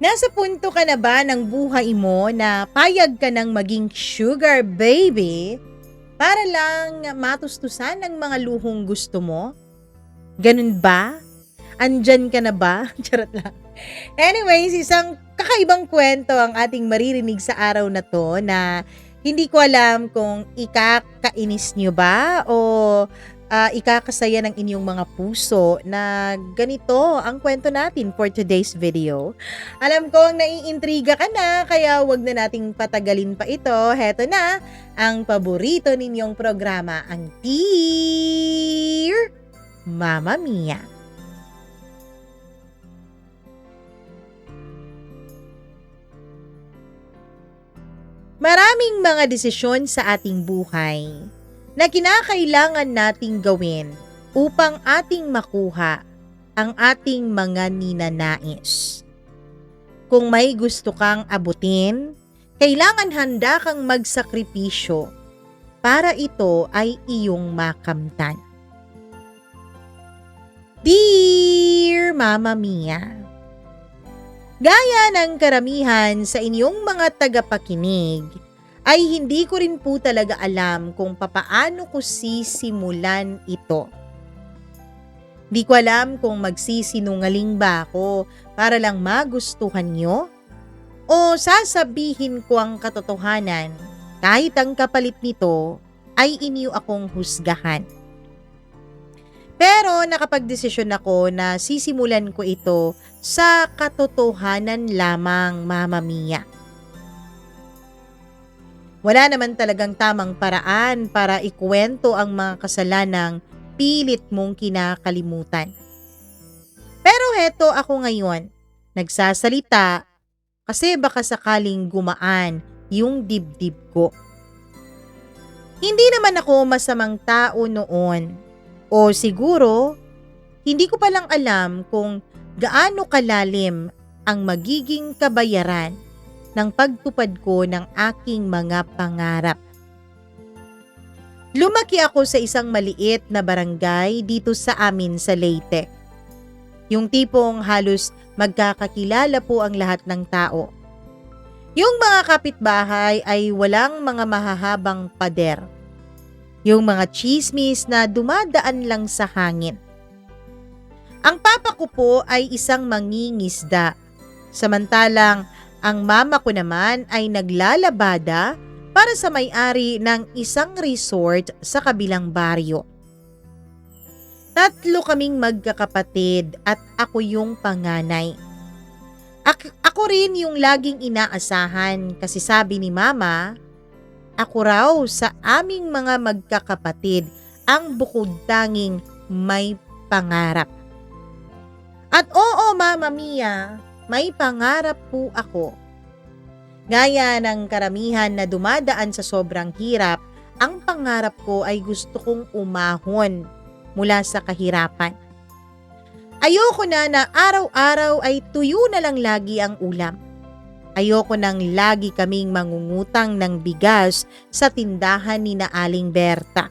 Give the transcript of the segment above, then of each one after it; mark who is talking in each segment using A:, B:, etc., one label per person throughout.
A: Nasa punto ka na ba ng buhay mo na payag ka ng maging sugar baby para lang matustusan ng mga luhong gusto mo? Ganun ba? Andyan ka na ba? Charot lang. Anyways, isang kakaibang kwento ang ating maririnig sa araw na to na hindi ko alam kung ikakainis nyo ba o ikakasaya ng inyong mga puso na ganito ang kwento natin for today's video. Alam ko ang naiintriga ka na kaya wag na nating patagalin pa ito. Heto na ang paborito ninyong programa, ang Dear Mama Mia. Maraming mga desisyon sa ating buhay na kinakailangan nating gawin upang ating makuha ang ating mga ninanais. Kung may gusto kang abutin, kailangan handa kang magsakripisyo para ito ay iyong makamtan. Dear Mama Mia, gaya ng karamihan sa inyong mga tagapakinig, ay hindi ko rin po talaga alam kung papaano ko sisimulan ito. Di ko alam kung magsisinungaling ba ako para lang magustuhan nyo o sasabihin ko ang katotohanan kahit ang kapalit nito ay inyo akong husgahan. Pero nakapagdesisyon ako na sisimulan ko ito sa katotohanan lamang, Mama Mia. Wala naman talagang tamang paraan para ikwento ang mga kasalanang pilit mong kinakalimutan. Pero heto ako ngayon, nagsasalita kasi baka sakaling gumaan yung dibdib ko. Hindi naman ako masamang tao noon. O siguro, hindi ko palang alam kung gaano kalalim ang magiging kabayaran ng pagtupad ko ng aking mga pangarap. Lumaki ako sa isang maliit na barangay dito sa amin sa Leyte. Yung tipong halos magkakakilala po ang lahat ng tao. Yung mga kapitbahay ay walang mga mahahabang pader. Yung mga chismis na dumadaan lang sa hangin. Ang papa ko po ay isang mangingisda, samantalang ang mama ko naman ay naglalabada para sa may-ari ng isang resort sa kabilang baryo. Tatlo kaming magkakapatid at ako yung panganay. Ako rin yung laging inaasahan kasi sabi ni mama, ako raw sa aming mga magkakapatid ang bukod tanging may pangarap. At oo, Mama Mia, may pangarap po ako. Gaya ng karamihan na dumadaan sa sobrang hirap, ang pangarap ko ay gusto kong umahon mula sa kahirapan. Ayoko na araw-araw ay tuyo na lang lagi ang ulam. Ayoko nang lagi kaming mangungutang ng bigas sa tindahan ni na Aling Berta.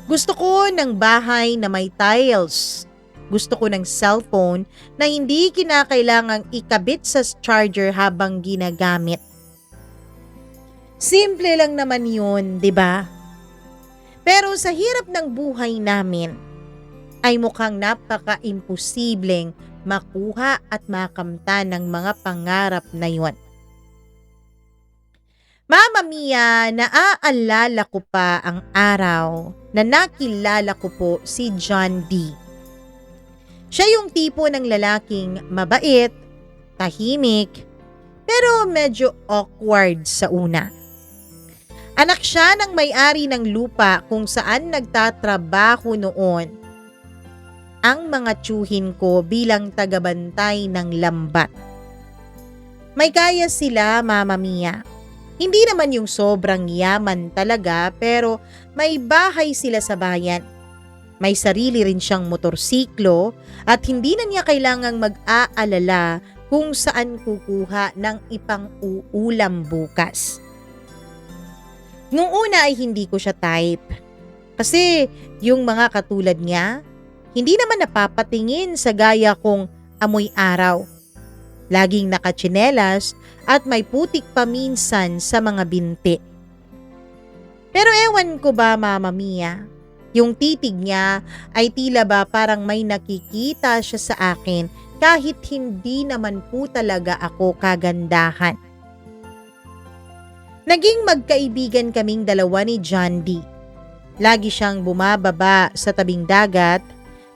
A: Gusto ko ng bahay na may tiles. Gusto ko ng cellphone na hindi kinakailangang ikabit sa charger habang ginagamit. Simple lang naman yun, di ba? Pero sa hirap ng buhay namin, ay mukhang napaka-imposibleng makuha at makamtan ng mga pangarap na yon. Mama Mia, naaalala ko pa ang araw na nakilala ko po si John D. Siya yung tipo ng lalaking mabait, tahimik, pero medyo awkward sa una. Anak siya ng may-ari ng lupa kung saan nagtatrabaho noon ang mga tiyuhin ko bilang tagabantay ng lambat. May kaya sila, Mama Mia. Hindi naman yung sobrang yaman talaga pero may bahay sila sa bayan. May sarili rin siyang motorsiklo at hindi na niya kailangang mag-aalala kung saan kukuha ng ipang-uulam bukas. Nung una ay hindi ko siya type. Kasi yung mga katulad niya, hindi naman napapatingin sa gaya kong amoy araw. Laging nakatsinelas at may putik pa minsan sa mga binti. Pero ewan ko ba, Mama Mia, yung titig niya ay tila ba parang may nakikita siya sa akin kahit hindi naman po talaga ako kagandahan. Naging magkaibigan kaming dalawa ni John D. Lagi siyang bumababa sa tabing dagat,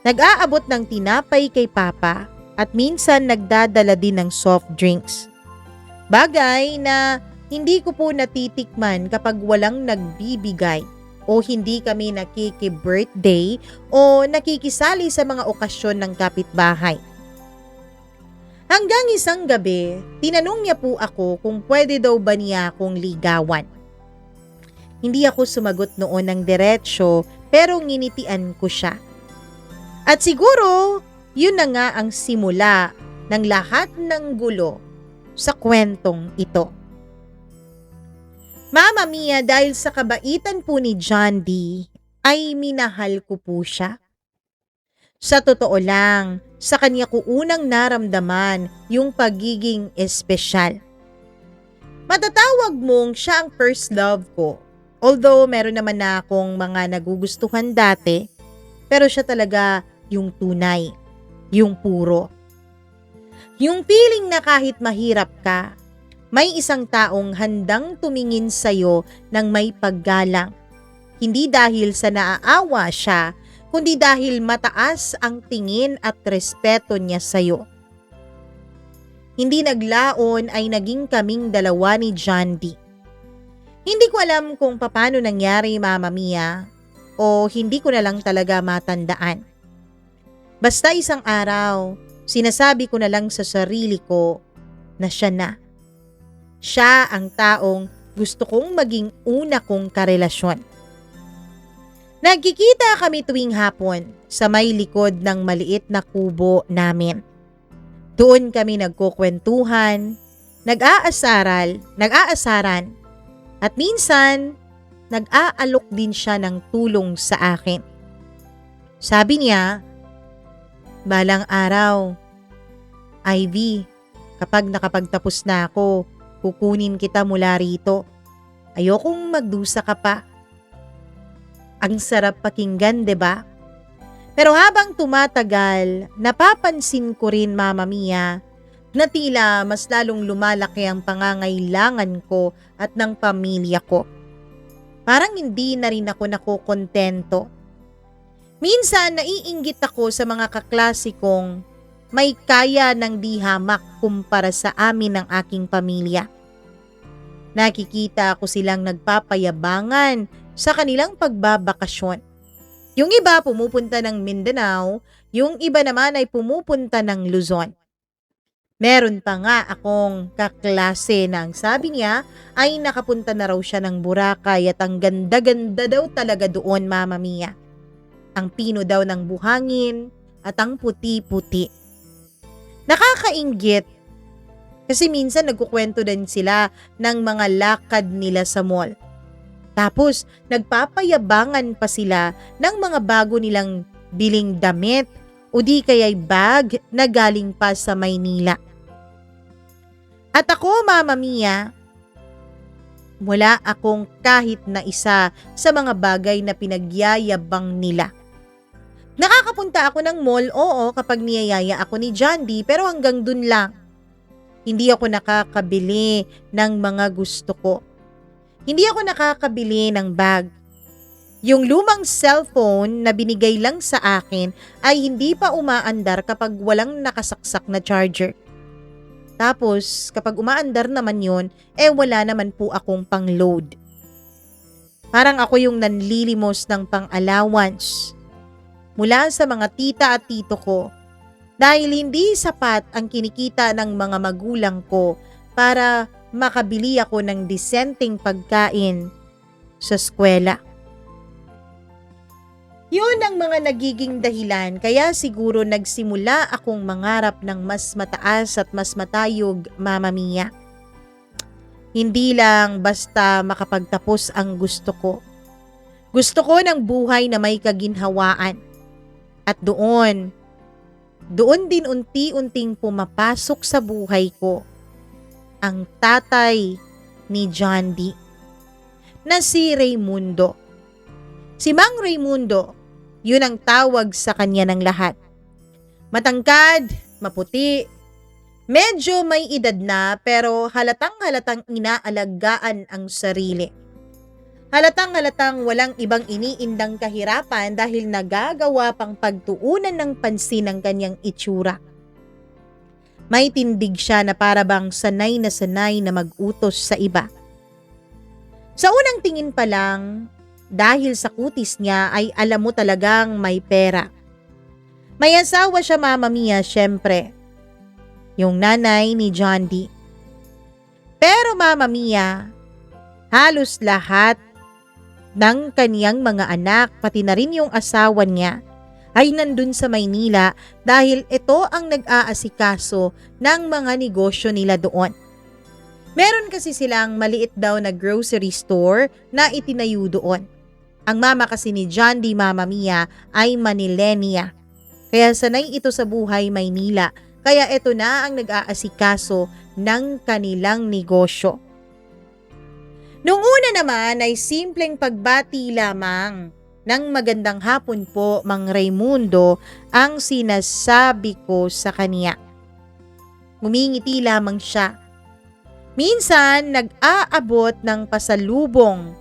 A: nag-aabot ng tinapay kay Papa at minsan nagdadala din ng soft drinks. Bagay na hindi ko po natitikman kapag walang nagbibigay o hindi kami nakiki-birthday o nakikisali sa mga okasyon ng kapitbahay. Hanggang isang gabi, tinanong niya po ako kung pwede daw ba niya akong ligawan. Hindi ako sumagot noon ng diretsyo pero nginitian ko siya. At siguro, yun na nga ang simula ng lahat ng gulo sa kwentong ito. Mama Mia, dahil sa kabaitan po ni John D, ay minahal ko po siya. Sa totoo lang, sa kanya ko unang naramdaman yung pagiging espesyal. Matatawag mong siya ang first love ko. Although meron naman na akong mga nagugustuhan dati, pero siya talaga yung tunay, yung puro. Yung feeling na kahit mahirap ka, may isang taong handang tumingin sa'yo ng may paggalang. Hindi dahil sa naaawa siya, kundi dahil mataas ang tingin at respeto niya sa'yo. Hindi naglaon ay naging kaming dalawa ni John D. Hindi ko alam kung paano nangyari, Mama Mia, o hindi ko na lang talaga matandaan. Basta isang araw, sinasabi ko na lang sa sarili ko na siya na. Siya ang taong gusto kong maging una kong karelasyon. Nagkikita kami tuwing hapon sa may likod ng maliit na kubo namin. Doon kami nagkukwentuhan, nag-aasaran, at minsan nag-aalok din siya ng tulong sa akin. Sabi niya, balang araw, Ivy, kapag nakapagtapos na ako, kukunin kita mula rito. Ayokong magdusa ka pa. Ang sarap pakinggan, 'di ba? Pero habang tumatagal, napapansin ko rin, Mama Mia, na tila mas lalong lumalaki ang pangangailangan ko at ng pamilya ko. Parang hindi na rin ako nakokontento. Minsan naiinggit ako sa mga kaklase kong may kaya ng di hamak kumpara sa amin ng aking pamilya. Nakikita ko silang nagpapayabangan sa kanilang pagbabakasyon. Yung iba pumupunta ng Mindanao, yung iba naman ay pumupunta ng Luzon. Meron pa nga akong kaklase na ang sabi niya ay nakapunta na raw siya ng Boracay at ang ganda-ganda daw talaga doon, Mama Mia. Ang pino daw ng buhangin at ang puti-puti. Nakakainggit kasi minsan nagkukwento din sila ng mga lakad nila sa mall. Tapos nagpapayabangan pa sila ng mga bago nilang biling damit o di kaya'y bag na galing pa sa Maynila. At ako, Mama Mia, wala akong kahit na isa sa mga bagay na pinagyayabang nila. Nakakapunta ako ng mall, oo, kapag niyayaya ako ni John D, pero hanggang dun lang. Hindi ako nakakabili ng mga gusto ko. Hindi ako nakakabili ng bag. Yung lumang cellphone na binigay lang sa akin ay hindi pa umaandar kapag walang nakasaksak na charger. Tapos, kapag umaandar naman yun, wala naman po akong pang-load. Parang ako yung nanlilimos ng pang-allowance mula sa mga tita at tito ko dahil hindi sapat ang kinikita ng mga magulang ko para makabili ako ng disenteng pagkain sa eskwela. Yun ang mga nagiging dahilan kaya siguro nagsimula akong mangarap ng mas mataas at mas matayog, Mama Mia. Hindi lang basta makapagtapos ang gusto ko. Gusto ko ng buhay na may kaginhawaan. At doon, Doon din unti-unting pumapasok sa buhay ko ang tatay ni John D. na si Raymundo. Si Mang Raymundo, yun ang tawag sa kanya ng lahat. Matangkad, maputi, medyo may edad na pero halatang-halatang inaalagaan ang sarili. Halatang-halatang walang ibang iniindang kahirapan dahil nagagawa pang pagtuunan ng pansin ang kanyang itsura. May tindig siya na parabang sanay na mag-utos sa iba. Sa unang tingin pa lang, dahil sa kutis niya ay alam mo talagang may pera. May asawa siya, Mama Mia, syempre. Yung nanay ni John D. Pero Mama Mia, halos lahat ng kaniyang mga anak, pati na rin yung asawa niya, ay nandun sa Maynila dahil ito ang nag-aasikaso ng mga negosyo nila doon. Meron kasi silang maliit daw na grocery store na itinayo doon. Ang mama kasi ni John D, Mama Mia, ay Manilenia. Kaya sanay ito sa buhay Maynila. Kaya ito na ang nag-aasikaso ng kanilang negosyo. Noong una naman ay simpleng pagbati lamang ng magandang hapon po, Mang Raymundo, ang sinasabi ko sa kanya. Ngumingiti lamang siya. Minsan nag-aabot ng pasalubong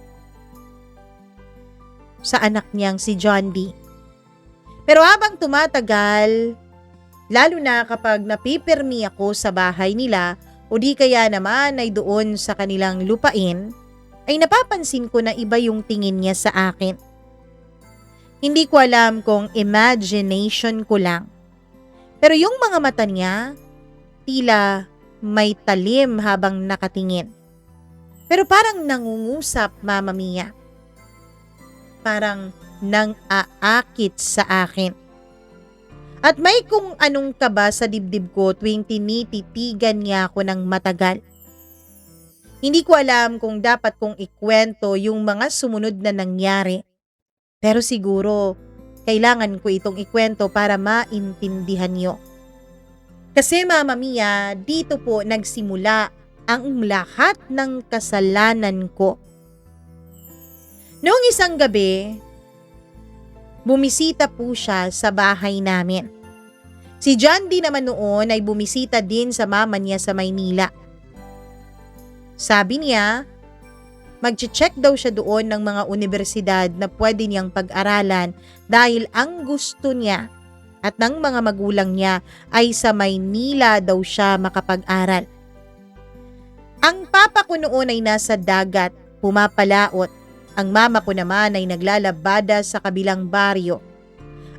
A: sa anak niyang si John D. Pero habang tumatagal, lalo na kapag napipirmi ako sa bahay nila o di kaya naman ay doon sa kanilang lupain, ay napapansin ko na iba yung tingin niya sa akin. Hindi ko alam kung imagination ko lang. Pero yung mga mata niya, tila may talim habang nakatingin. Pero parang nangungusap, Mama Mia. Parang nang-aakit sa akin. At may kung anong kaba sa dibdib ko tuwing tinititigan niya ako ng matagal. Hindi ko alam kung dapat kong ikwento yung mga sumunod na nangyari. Pero siguro, kailangan ko itong ikwento para maintindihan niyo. Kasi Mama Mia, dito po nagsimula ang lahat ng kasalanan ko. Noong isang gabi, bumisita po siya sa bahay namin. Si John D naman noon ay bumisita din sa mama niya sa Maynila. Sabi niya, mag-check daw siya doon ng mga universidad na pwede niyang pag-aralan dahil ang gusto niya at ng mga magulang niya ay sa Maynila daw siya makapag-aral. Ang papa ko noon ay nasa dagat, pumapalaot. Ang mama ko naman ay naglalabada sa kabilang baryo.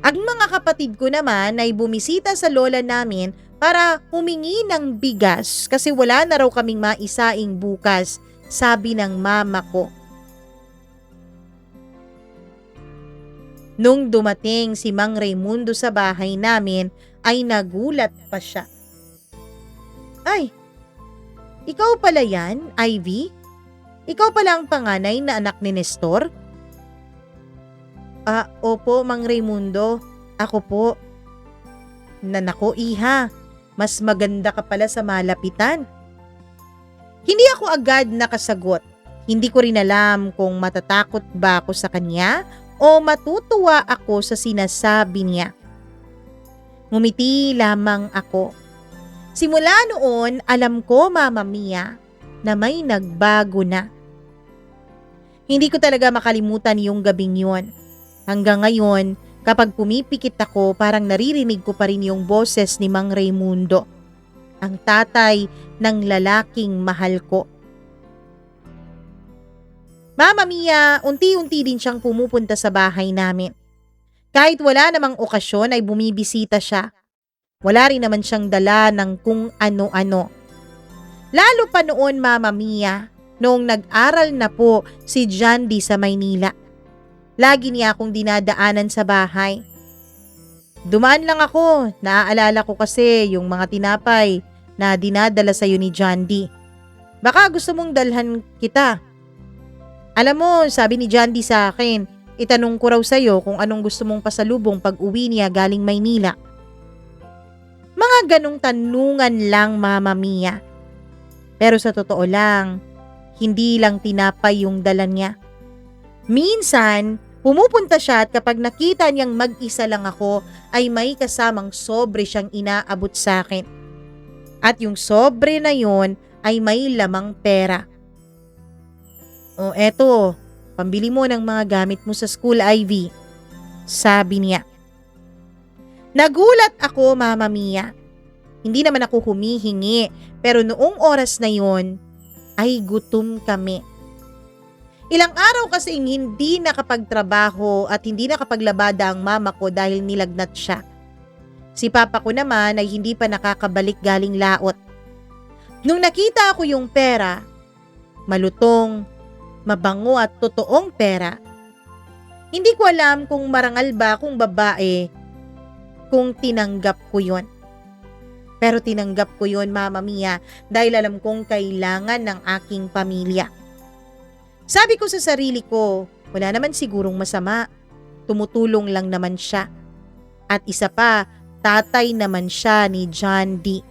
A: Ang mga kapatid ko naman ay bumisita sa lola namin para humingi ng bigas kasi wala na raw kaming maisaing bukas, sabi ng mama ko. Nung dumating si Mang Raymundo sa bahay namin ay nagulat pa siya. Ay, ikaw pala yan, Ivy? Ikaw pala ang panganay na anak ni Nestor? Opo, Mang Raymundo. Ako po. Nanako, iha. Mas maganda ka pala sa malapitan. Hindi ako agad nakasagot. Hindi ko rin alam kung matatakot ba ako sa kanya o matutuwa ako sa sinasabi niya. Ngumiti lamang ako. Simula noon, alam ko, Mama Mia, na may nagbago na. Hindi ko talaga makalimutan yung gabing yun. Hanggang ngayon, kapag pumipikit ako, parang naririnig ko pa rin yung boses ni Mang Raymundo, ang tatay ng lalaking mahal ko. Mama Mia, unti-unti din siyang pumupunta sa bahay namin. Kahit wala namang okasyon ay bumibisita siya. Wala rin naman siyang dala ng kung ano-ano. Lalo pa noon, Mama Mia, noong nag-aral na po si John D sa Maynila. Lagi niya akong dinadaanan sa bahay. Dumaan lang ako, naaalala ko kasi yung mga tinapay na dinadala sa'yo ni John D. Baka gusto mong dalhan kita. Alam mo, sabi ni John D sa akin, itanong ko raw sa'yo kung anong gusto mong pasalubong pag uwi niya galing Maynila. Mga ganong tanungan lang, Mama Mia. Pero sa totoo lang, hindi lang tinapay yung dala niya. Minsan, pumupunta siya at kapag nakita niyang mag-isa lang ako ay may kasamang sobre siyang inaabot sa akin. At yung sobre na yon ay may lamang pera. O eto, pambili mo ng mga gamit mo sa school, Ivy. Sabi niya. Nagulat ako, Mama Mia. Hindi naman ako humihingi, pero noong oras na yon ay gutom kami. Ilang araw kasing hindi nakapagtrabaho at hindi nakapaglabada ang mama ko dahil nilagnat siya. Si papa ko naman ay hindi pa nakakabalik galing laot. Nung nakita ko yung pera, malutong, mabango at totoong pera, hindi ko alam kung marangal ba kung babae kung tinanggap ko yon. Pero tinanggap ko yon, Mama Mia, dahil alam kong kailangan ng aking pamilya. Sabi ko sa sarili ko, wala naman sigurong masama. Tumutulong lang naman siya. At isa pa, tatay naman siya ni John D.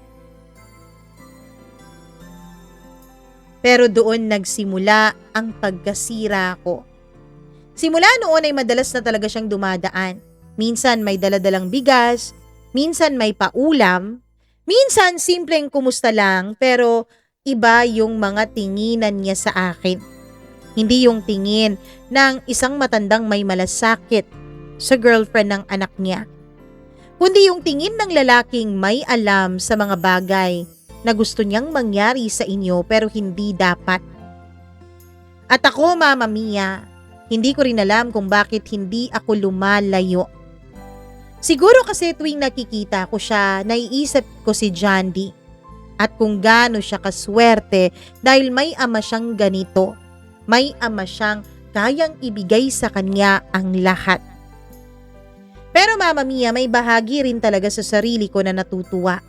A: Pero doon nagsimula ang pagkasira ko. Simula noon ay madalas na talaga siyang dumadaan. Minsan may daladalang bigas, minsan may paulam, minsan simpleng kumusta lang pero iba yung mga tinginan niya sa akin. Hindi yung tingin ng isang matandang may malasakit sa girlfriend ng anak niya. Kundi yung tingin ng lalaking may alam sa mga bagay na gusto niyang mangyari sa inyo pero hindi dapat. At ako, Mama Mia, hindi ko rin alam kung bakit hindi ako lumalayo. Siguro kasi tuwing nakikita ko siya, naiisip ko si John D. At kung gaano siya kaswerte dahil may ama siyang ganito. May ama siyang kayang ibigay sa kanya ang lahat. Pero Mama Mia, may bahagi rin talaga sa sarili ko na natutuwa.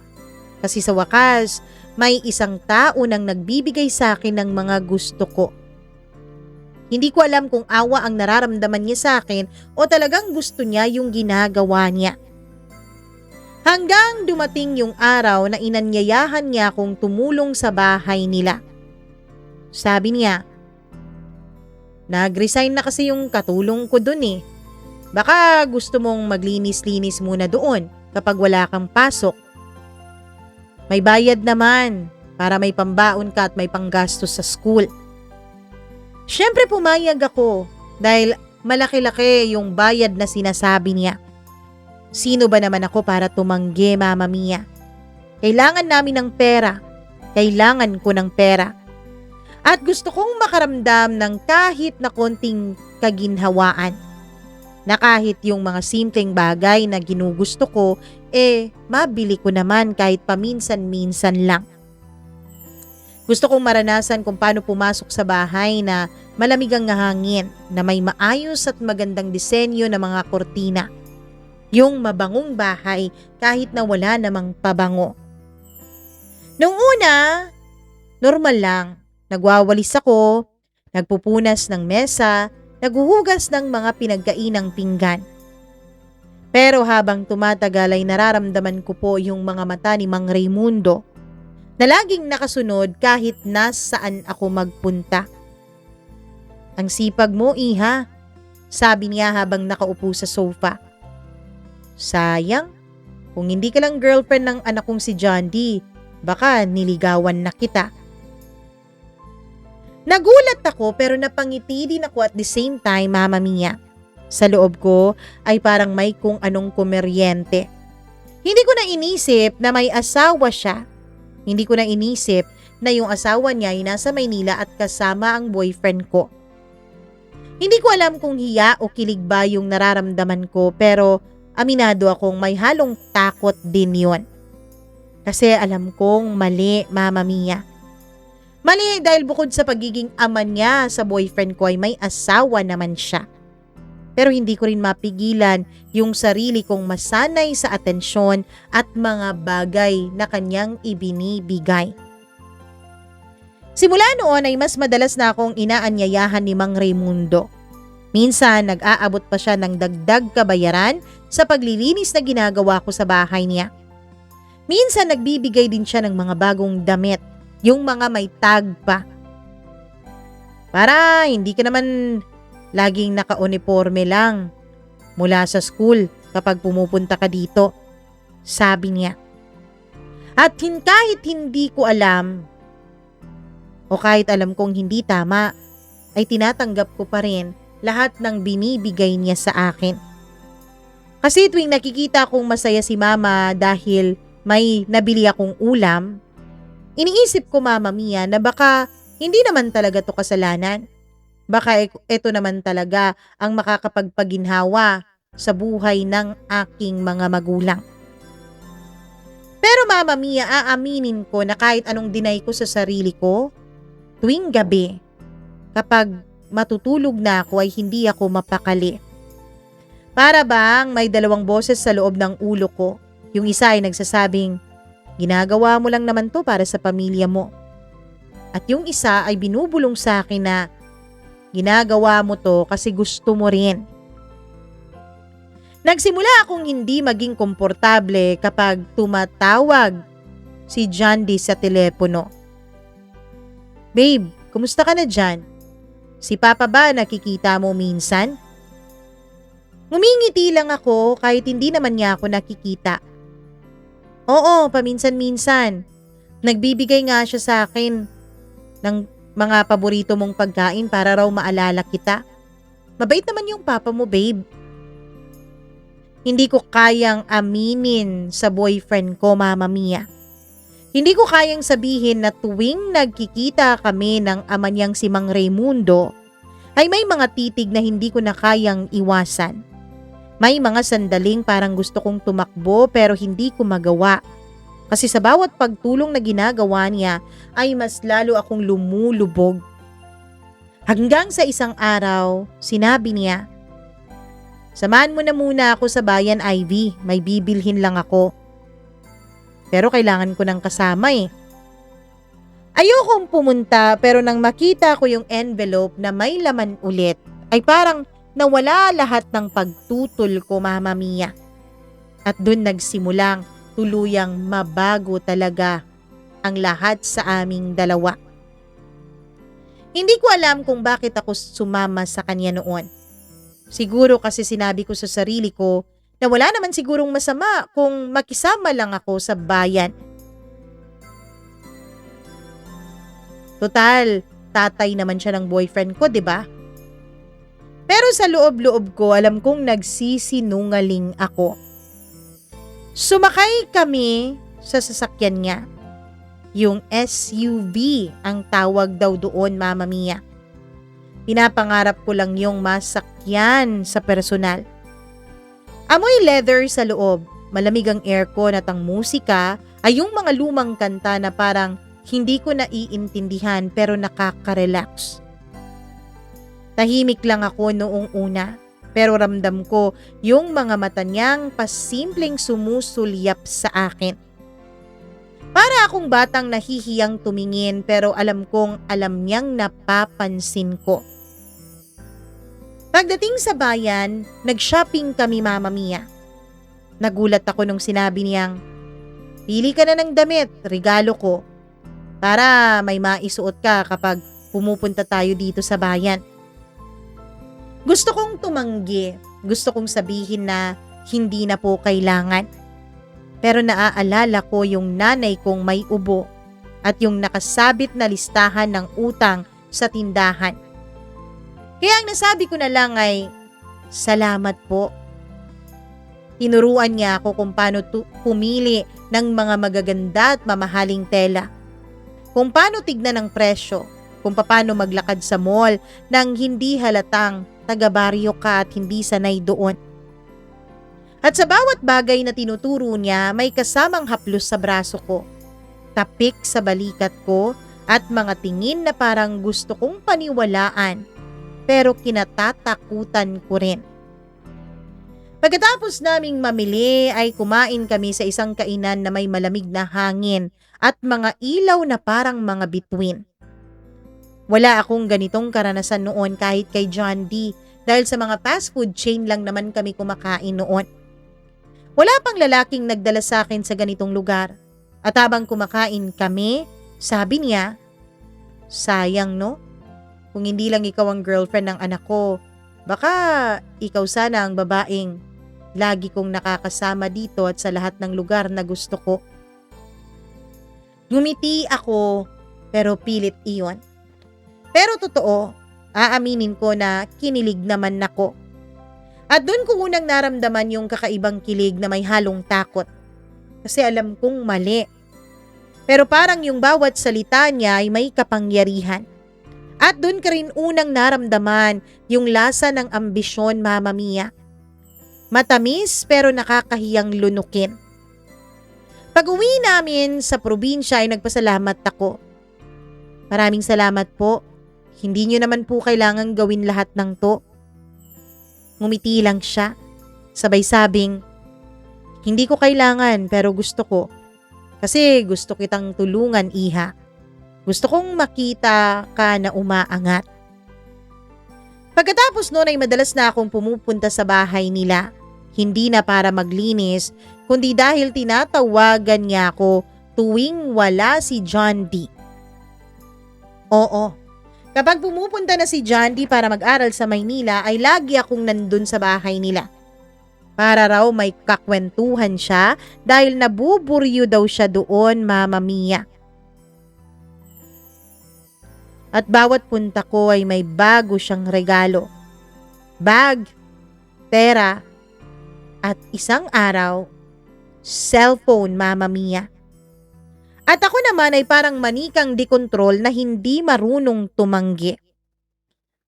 A: Kasi sa wakas, may isang tao nang nagbibigay sa akin ng mga gusto ko. Hindi ko alam kung awa ang nararamdaman niya sa akin o talagang gusto niya yung ginagawa niya. Hanggang dumating yung araw na inanyayahan niya akong tumulong sa bahay nila. Sabi niya, nag-resign na kasi yung katulong ko dun eh. Baka gusto mong maglinis-linis muna doon kapag wala kang pasok. May bayad naman para may pambaon ka at may panggastos sa school. Siyempre pumayag ako dahil malaki-laki yung bayad na sinasabi niya. Sino ba naman ako para tumanggi, Mama Mia? Kailangan namin ng pera. Kailangan ko ng pera. At gusto kong makaramdam ng kahit na konting kaginhawaan. Na kahit yung mga simpleng bagay na ginugusto ko, mabili ko naman kahit paminsan-minsan lang. Gusto kong maranasan kung paano pumasok sa bahay na malamig ang hangin, na may maayos at magandang disenyo na mga kortina. Yung mabangong bahay kahit na wala namang pabango. Nung una, normal lang. Nagwawalis ako, nagpupunas ng mesa, naghuhugas ng mga pinagkainang pinggan. Pero habang tumatagal ay nararamdaman ko po yung mga mata ni Mang Raimundo na laging nakasunod kahit nasaan ako magpunta. Ang sipag mo, Iha, sabi niya habang nakaupo sa sofa. Sayang, kung hindi ka lang girlfriend ng anak kong si John D, baka niligawan na kita. Nagulat ako pero napangiti din ako at the same time, Mama Mia. Sa loob ko ay parang may kung anong kumeryente. Hindi ko na inisip na may asawa siya. Hindi ko na inisip na yung asawa niya ay nasa Maynila at kasama ang boyfriend ko. Hindi ko alam kung hiya o kilig ba yung nararamdaman ko pero aminado akong may halong takot din yon. Kasi alam kong mali, Mama Mia. Mali dahil bukod sa pagiging ama niya sa boyfriend ko ay may asawa naman siya. Pero hindi ko rin mapigilan yung sarili kong masanay sa atensyon at mga bagay na kanyang ibinibigay. Simula noon ay mas madalas na akong inaanyayahan ni Mang Raimundo. Minsan nag-aabot pa siya ng dagdag kabayaran sa paglilinis na ginagawa ko sa bahay niya. Minsan nagbibigay din siya ng mga bagong damit, yung mga may tag pa. Para hindi ka naman laging naka-uniforme lang mula sa school kapag pumupunta ka dito, sabi niya. At kahit hindi ko alam o kahit alam kong hindi tama, ay tinatanggap ko pa rin lahat ng binibigay niya sa akin. Kasi tuwing nakikita kong masaya si mama dahil may nabili akong ulam, iniisip ko, Mama Mia, na baka hindi naman talaga to kasalanan. Baka ito naman talaga ang makakapagpaginhawa sa buhay ng aking mga magulang. Pero Mama Mia, aaminin ko na kahit anong deny ko sa sarili ko, tuwing gabi, kapag matutulog na ako ay hindi ako mapakali. Para bang may dalawang boses sa loob ng ulo ko. Yung isa ay nagsasabing, ginagawa mo lang naman to para sa pamilya mo. At yung isa ay binubulong sa akin na, ginagawa mo to kasi gusto mo rin. Nagsimula akong hindi maging komportable kapag tumatawag si John D sa telepono. Babe, kumusta ka na dyan? Si Papa ba nakikita mo minsan? Ngumingiti lang ako kahit hindi naman niya ako nakikita. Oo, paminsan-minsan. Nagbibigay nga siya sa akin ng mga paborito mong pagkain para raw maalala kita. Mabait naman yung papa mo, babe. Hindi ko kayang aminin sa boyfriend ko, Mama Mia. Hindi ko kayang sabihin na tuwing nagkikita kami ng ama niyang si Mang Raimundo, ay may mga titig na hindi ko na kayang iwasan. May mga sandaling parang gusto kong tumakbo pero hindi ko magawa. Kasi sa bawat pagtulong na ginagawa niya ay mas lalo akong lumulubog. Hanggang sa isang araw, sinabi niya, samahan mo na muna ako sa bayan, Ivy. May bibilhin lang ako. Pero kailangan ko ng kasama eh. Ayokong pumunta pero nang makita ko yung envelope na may laman ulit, ay parang nawala lahat ng pagtutol ko, Mama Mia. At dun nagsimulang tuluyang mabago talaga ang lahat sa aming dalawa. Hindi ko alam kung bakit ako sumama sa kanya noon. Siguro kasi sinabi ko sa sarili ko na wala naman sigurong masama kung makisama lang ako sa bayan. Total, tatay naman siya ng boyfriend ko, 'di ba? Pero sa loob-loob ko, alam kong nagsisinungaling ako. Sumakay kami sa sasakyan niya. Yung SUV ang tawag daw doon, Mama Mia. Pinapangarap ko lang yung masakyan sa personal. Amoy leather sa loob, malamig ang aircon at ang musika ay yung mga lumang kanta na parang hindi ko naiintindihan pero nakaka-relax. Tahimik lang ako noong una, pero ramdam ko yung mga mata niyang pasimpleng sumusulyap sa akin. Para akong batang nahihiyang tumingin pero alam kong alam niyang napapansin ko. Pagdating sa bayan, nag-shopping kami, Mama Mia. Nagulat ako nung sinabi niyang, pili ka na ng damit, regalo ko, para may maisuot ka kapag pumupunta tayo dito sa bayan. Gusto kong tumanggi, gusto kong sabihin na hindi na po kailangan. Pero naaalala ko yung nanay kong may ubo at yung nakasabit na listahan ng utang sa tindahan. Kaya ang nasabi ko na lang ay, salamat po. Tinuruan niya ako kung paano pumili ng mga magaganda at mamahaling tela. Kung paano tignan ang presyo, kung paano maglakad sa mall nang hindi halatang taga-baryo ka at hindi sanay doon. At sa bawat bagay na tinuturo niya, may kasamang haplos sa braso ko, tapik sa balikat ko at mga tingin na parang gusto kong paniwalaan pero kinatatakutan ko rin. Pagkatapos naming mamili ay kumain kami sa isang kainan na may malamig na hangin at mga ilaw na parang mga bituin. Wala akong ganitong karanasan noon kahit kay John D. dahil sa mga fast food chain lang naman kami kumakain noon. Wala pang lalaking nagdala sa akin sa ganitong lugar. At habang kumakain kami, sabi niya, sayang no? Kung hindi lang ikaw ang girlfriend ng anak ko, baka ikaw sana ang babaeng lagi kong nakakasama dito at sa lahat ng lugar na gusto ko. Ngumiti ako pero pilit iyon. Pero totoo, aaminin ko na kinilig naman ako. At doon ko unang naramdaman yung kakaibang kilig na may halong takot. Kasi alam kong mali. Pero parang yung bawat salita niya ay may kapangyarihan. At doon ka rin unang naramdaman yung lasa ng ambisyon, Mama Mia. Matamis pero nakakahiyang lunukin. Pag-uwi namin sa probinsya ay nagpasalamat ako. Maraming salamat po. Hindi niyo naman po kailangan gawin lahat ng to. Ngumiti lang siya. Sabay sabing, hindi ko kailangan pero gusto ko. Kasi gusto kitang tulungan, Iha. Gusto kong makita ka na umaangat. Pagkatapos noon ay madalas na akong pumupunta sa bahay nila. Hindi na para maglinis, kundi dahil tinatawagan niya ako tuwing wala si John D. Oo, kapag pumupunta na si John D para mag-aral sa Maynila ay lagi akong nandun sa bahay nila. Para raw may kakwentuhan siya dahil nabuburyo daw siya doon, Mama Mia. At bawat punta ko ay may bago siyang regalo. Bag, pera, at isang araw, cellphone, Mama Mia. At ako naman ay parang manikang dekontrol na hindi marunong tumanggi.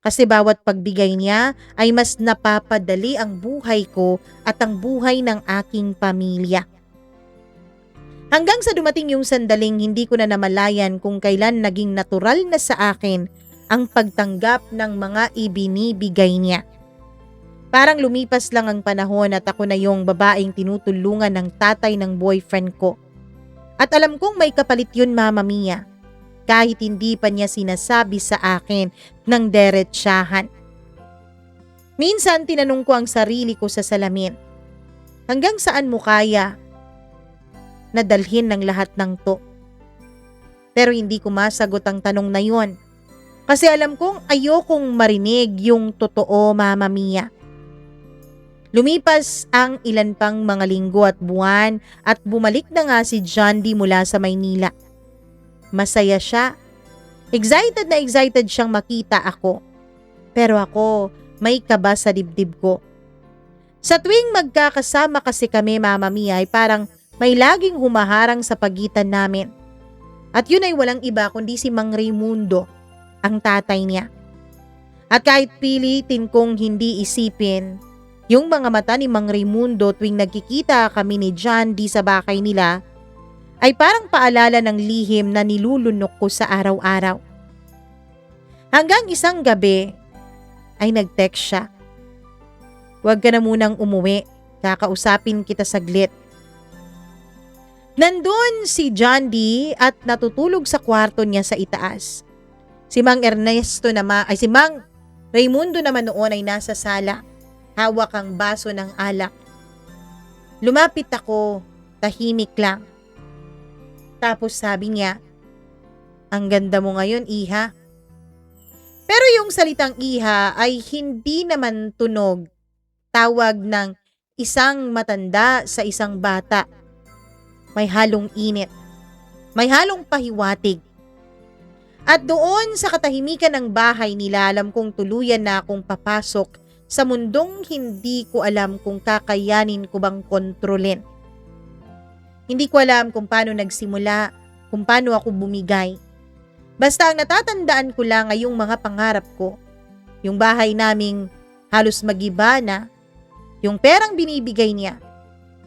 A: Kasi bawat pagbigay niya ay mas napapadali ang buhay ko at ang buhay ng aking pamilya. Hanggang sa dumating yung sandaling hindi ko na namalayan kung kailan naging natural na sa akin ang pagtanggap ng mga ibinibigay niya. Parang lumipas lang ang panahon at ako na yung babaeng tinutulungan ng tatay ng boyfriend ko. At alam kong may kapalit yun, Mama Mia. Kahit hindi pa niya sinasabi sa akin ng diretsyahan. Minsan tinanong ko ang sarili ko sa salamin. Hanggang saan mo kaya na dalhin ng lahat ng to? Pero hindi ko masagot ang tanong na yon. Kasi alam kong ayokong marinig yung totoo, Mama Mia. Lumipas ang ilan pang mga linggo at buwan at bumalik na nga si John D mula sa Maynila. Masaya siya. Excited na excited siyang makita ako. Pero ako, may kaba sa dibdib ko. Sa tuwing magkakasama kasi kami, Mama Mia, ay parang may laging humaharang sa pagitan namin. At yun ay walang iba kundi si Mang Raimundo, ang tatay niya. At kahit pilitin kong hindi isipin, yung mga mata ni Mang Raimundo tuwing nagkikita kami ni John D sa bahay nila, ay parang paalala ng lihim na nilulunok ko sa araw-araw. Hanggang isang gabi ay nag-text siya. Huwag ka na munang umuwi, kakausapin kita saglit. Nandun si John D at natutulog sa kwarto niya sa itaas. Si Mang Raimundo naman noon ay nasa sala, hawak ang baso ng alak. Lumapit ako, tahimik lang. Tapos sabi niya, ang ganda mo ngayon, Iha. Pero yung salitang Iha ay hindi naman tunog, tawag ng isang matanda sa isang bata. May halong init, may halong pahiwatig. At doon sa katahimikan ng bahay nila, alam kong tuluyan na akong papasok sa mundong hindi ko alam kung kakayanin ko bang kontrolin. Hindi ko alam kung paano nagsimula, kung paano ako bumigay. Basta ang natatandaan ko lang ay yung mga pangarap ko. Yung bahay naming halos magiba na, yung perang binibigay niya,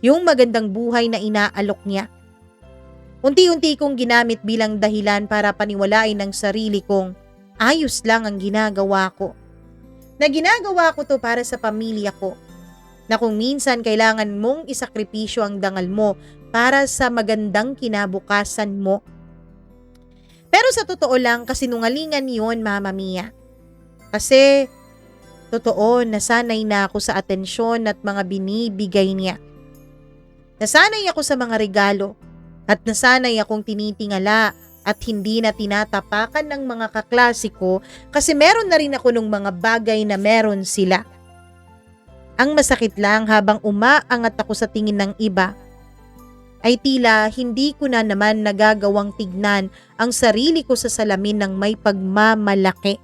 A: yung magandang buhay na inaalok niya. Unti-unti kong ginamit bilang dahilan para paniwalain ng sarili kong ayos lang ang ginagawa ko. Na ginagawa ko to para sa pamilya ko. Na kung minsan kailangan mong isakripisyo ang dangal mo para sa magandang kinabukasan mo. Pero sa totoo lang, kasinungalingan yon, Mama Mia. Kasi, totoo, nasanay na ako sa atensyon at mga binibigay niya. Nasanay ako sa mga regalo at nasanay akong tinitingala at hindi na tinatapakan ng mga kaklase ko kasi meron na rin ako ng mga bagay na meron sila. Ang masakit lang habang umaangat ako sa tingin ng iba ay tila hindi ko na naman nagagawang tignan ang sarili ko sa salamin ng may pagmamalaki.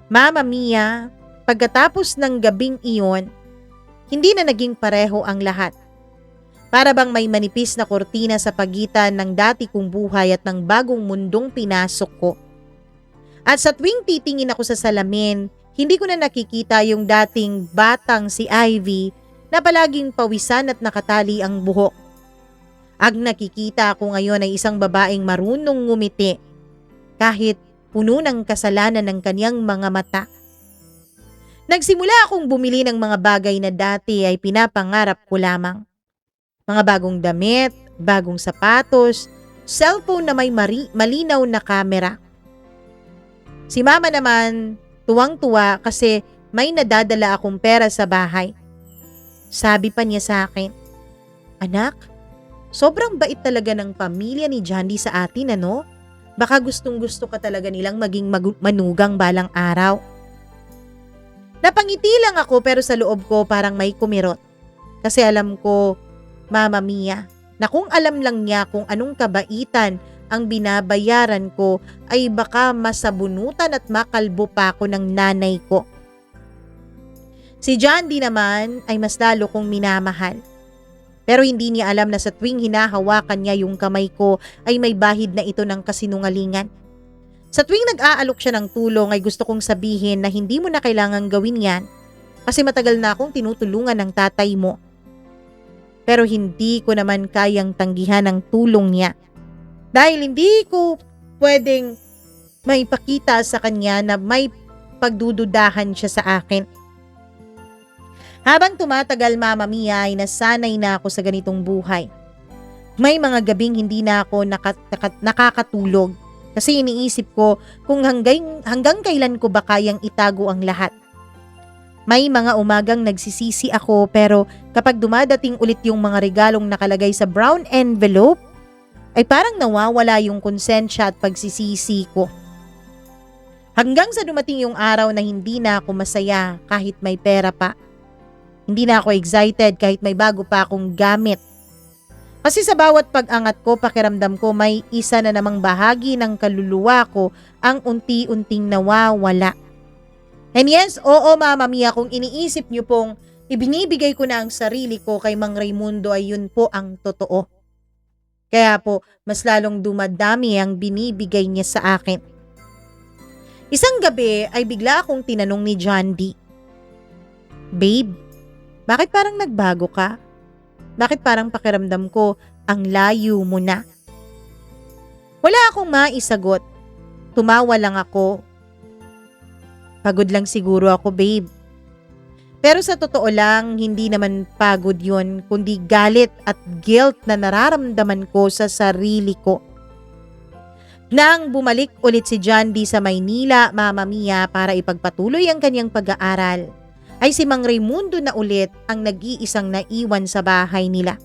A: Mama Mia, pagkatapos ng gabing iyon, hindi na naging pareho ang lahat. Para bang may manipis na kortina sa pagitan ng dati kong buhay at ng bagong mundong pinasok ko. At sa tuwing titingin ako sa salamin, hindi ko na nakikita yung dating batang si Ivy na palaging pawisan at nakatali ang buhok. Ang nakikita ako ngayon ay isang babaeng marunong ngumiti kahit puno ng kasalanan ng kanyang mga mata. Nagsimula akong bumili ng mga bagay na dati ay pinapangarap ko lamang. Mga bagong damit, bagong sapatos, cellphone na may malinaw na kamera. Si mama naman, tuwang-tuwa kasi may nadadala akong pera sa bahay. Sabi pa niya sa akin, "Anak, sobrang bait talaga ng pamilya ni Jandy sa atin, ano? Baka gustong-gusto ka talaga nilang maging manugang balang araw." Napangiti lang ako pero sa loob ko parang may kumirot. Kasi alam ko, Mama Mia, na kung alam lang niya kung anong kabaitan ang binabayaran ko ay baka masabunutan at makalbo pa ako ng nanay ko. Si Jandy naman ay mas lalo kong minamahal. Pero hindi niya alam na sa tuwing hinahawakan niya yung kamay ko ay may bahid na ito ng kasinungalingan. Sa tuwing nag-aalok siya ng tulong ay gusto kong sabihin na hindi mo na kailangang gawin yan kasi matagal na akong tinutulungan ng tatay mo. Pero hindi ko naman kayang tanggihan ang tulong niya dahil hindi ko pwedeng maipakita sa kanya na may pagdududahan siya sa akin. Habang tumatagal, Mama Mia, ay nasanay na ako sa ganitong buhay. May mga gabing hindi na ako nakakatulog kasi iniisip ko kung hanggang kailan ko ba kayang itago ang lahat. May mga umagang nagsisisi ako pero kapag dumadating ulit yung mga regalong nakalagay sa brown envelope, ay parang nawawala yung konsensya at pagsisisi ko. Hanggang sa dumating yung araw na hindi na ako masaya kahit may pera pa. Hindi na ako excited kahit may bago pa akong gamit. Kasi sa bawat pag-angat ko, pakiramdam ko may isa na namang bahagi ng kaluluwa ko ang unti-unting nawawala. And yes, oo Mama Mia, kung iniisip niyo pong ibinibigay ko na ang sarili ko kay Mang Raimundo ay yun po ang totoo. Kaya po, mas lalong dumadami ang binibigay niya sa akin. Isang gabi ay bigla akong tinanong ni Jandy, "Babe, bakit parang nagbago ka? Bakit parang pakiramdam ko ang layo mo na?" Wala akong maisagot. Tumawa lang ako. "Pagod lang siguro ako, babe." Pero sa totoo lang, hindi naman pagod yun, kundi galit at guilt na nararamdaman ko sa sarili ko. Nang bumalik ulit si Jandy sa Maynila, Mama Mia, para ipagpatuloy ang kanyang pag-aaral, ay si Mang Raimundo na ulit ang nag-iisang naiwan sa bahay nila.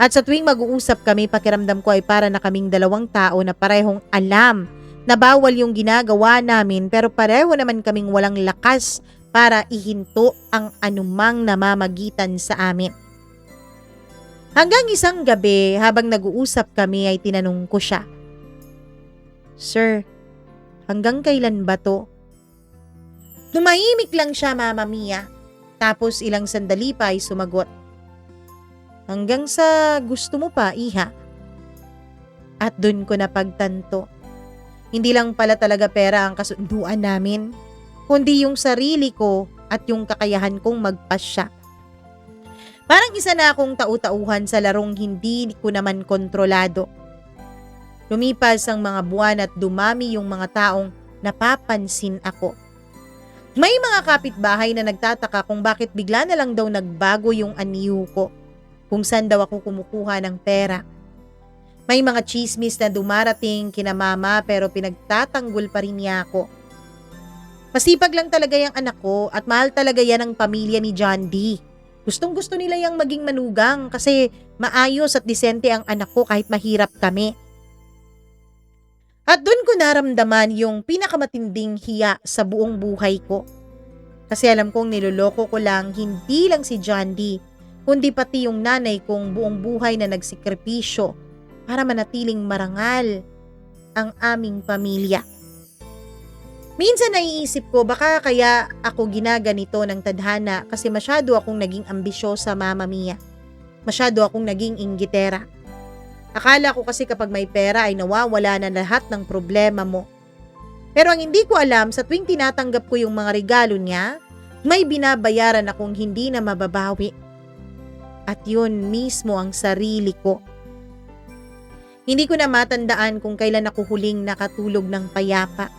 A: At sa tuwing mag-uusap kami, pakiramdam ko ay para na kaming dalawang tao na parehong alam na bawal yung ginagawa namin pero pareho naman kaming walang lakas para ihinto ang anumang namamagitan sa amin. Hanggang isang gabi, habang nag-uusap kami ay tinanong ko siya, "Sir, hanggang kailan ba to?" Tumahimik lang siya, Mama Mia. Tapos ilang sandali pa ay sumagot, "Hanggang sa gusto mo pa, Iha." At dun ko napagtanto. Hindi lang pala talaga pera ang kasunduan namin, kundi yung sarili ko at yung kakayahan kong magpasya. Parang isa na akong tau-tauhan sa larong hindi ko naman kontrolado. Lumipas ang mga buwan at dumami yung mga taong napapansin ako. May mga kapitbahay na nagtataka kung bakit bigla na lang daw nagbago yung anyo ko, kung saan daw ako kumukuha ng pera. May mga chismis na dumarating kina mama pero pinagtatanggol pa rin niya ako. Masipag lang talaga yung anak ko at mahal talaga yan ng pamilya ni John D. Gustong gusto nila yung maging manugang kasi maayos at disente ang anak ko kahit mahirap kami. At doon ko naramdaman yung pinakamatinding hiya sa buong buhay ko. Kasi alam kong niloloko ko lang hindi lang si John D, kundi pati yung nanay kong buong buhay na nagsikripisyo para manatiling marangal ang aming pamilya. Minsan naiisip ko baka kaya ako ginaganito ng tadhana kasi masyado akong naging ambisyosa, Mama Mia. Masyado akong naging inggitera. Akala ko kasi kapag may pera ay nawawala na lahat ng problema mo. Pero ang hindi ko alam, sa tuwing tinatanggap ko yung mga regalo niya, may binabayaran akong hindi na mababawi. At yun mismo ang sarili ko. Hindi ko na matandaan kung kailan ako huling nakatulog ng payapa.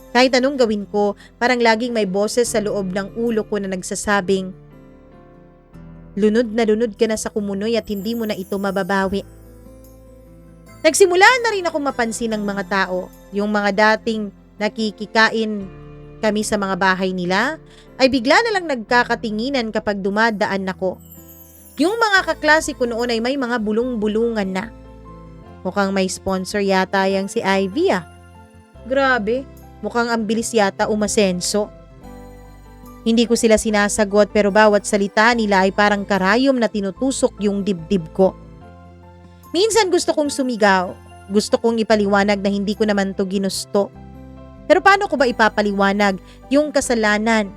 A: Kahit anong gawin ko, parang laging may boses sa loob ng ulo ko na nagsasabing, lunod ka na sa kumunoy at hindi mo na ito mababawi. Nagsimula na rin ako mapansin ng mga tao, yung mga dating nakikikain kami sa mga bahay nila, ay bigla na lang nagkakatinginan kapag dumadaan ako. Yung mga kaklase ko noon ay may mga bulong-bulungan na. Mukhang may sponsor yata yang si Ivy ah. Grabe, mukhang ang bilis yata umasenso. Hindi ko sila sinasagot pero bawat salita nila ay parang karayom na tinutusok yung dibdib ko. Minsan gusto kong sumigaw, gusto kong ipaliwanag na hindi ko naman to ginusto. Pero paano ko ba ipapaliwanag yung kasalanan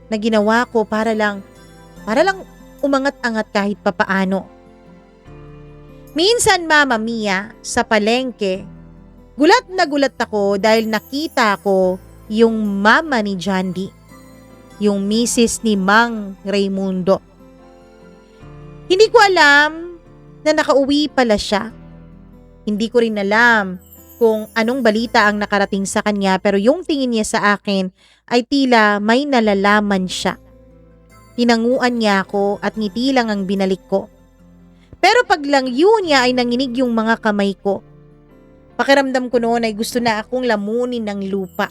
A: na ginawa ko para lang umangat-angat kahit papaano? Minsan, Mama Mia, sa palengke, gulat na gulat ako dahil nakita ko yung mama ni John D, yung misis ni Mang Raimundo. Hindi ko alam na nakauwi pala siya. Hindi ko rin alam kung anong balita ang nakarating sa kanya pero yung tingin niya sa akin ay tila may nalalaman siya. Tinanguan niya ako at ngiti lang ang binalik ko. Pero paglangyo niya ay nanginig yung mga kamay ko. Pakiramdam ko noon ay gusto na akong lamunin ng lupa.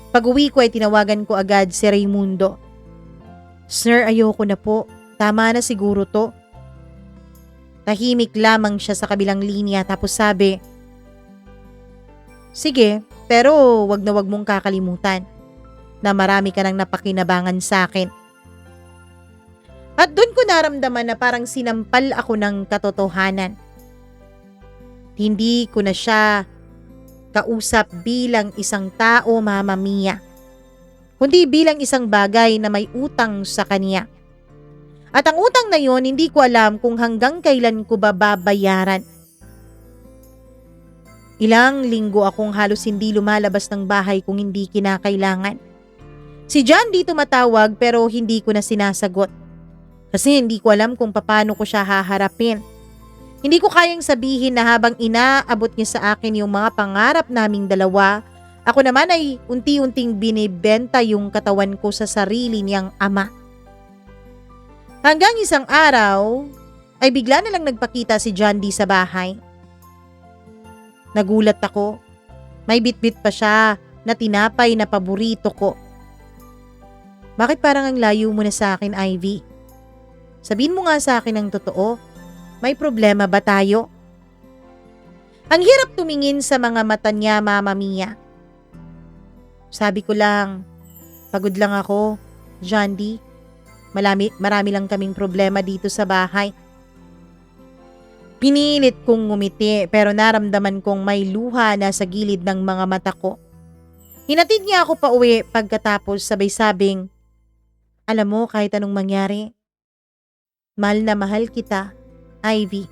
A: Pag-uwi ko ay tinawagan ko agad si Raimundo. Sir, ayoko na po. Tama na siguro to. Tahimik lamang siya sa kabilang linya tapos sabi, sige, pero wag na wag mong kakalimutan na marami ka nang napakinabangan sa akin. At doon ko naramdaman na parang sinampal ako ng katotohanan. Hindi ko na siya kausap bilang isang tao, Mama Mia, kundi bilang isang bagay na may utang sa kanya. At ang utang na yon, hindi ko alam kung hanggang kailan ko ba babayaran. Ilang linggo akong halos hindi lumalabas ng bahay kung hindi kinakailangan. Si John D tumatawag pero hindi ko na sinasagot. Kasi hindi ko alam kung paano ko siya haharapin. Hindi ko kayang sabihin na habang inaabot niya sa akin yung mga pangarap naming dalawa, ako naman ay unti-unting binibenta yung katawan ko sa sarili niyang ama. Hanggang isang araw, ay bigla na lang nagpakita si John D sa bahay. Nagulat ako. May bitbit pa siya na tinapay na paborito ko. Bakit parang ang layo mo na sa akin, Ivy? Sabihin mo nga sa akin ang totoo. May problema ba tayo? Ang hirap tumingin sa mga mata niya, Mama Mia. Sabi ko lang, pagod lang ako, John D. Marami lang kaming problema dito sa bahay. Pinilit kong ngumiti pero naramdaman kong may luha na sa gilid ng mga mata ko. Hinatid niya ako pa uwi pagkatapos sabay-sabing, alam mo kahit anong mangyari, mahal na mahal kita, Ivy.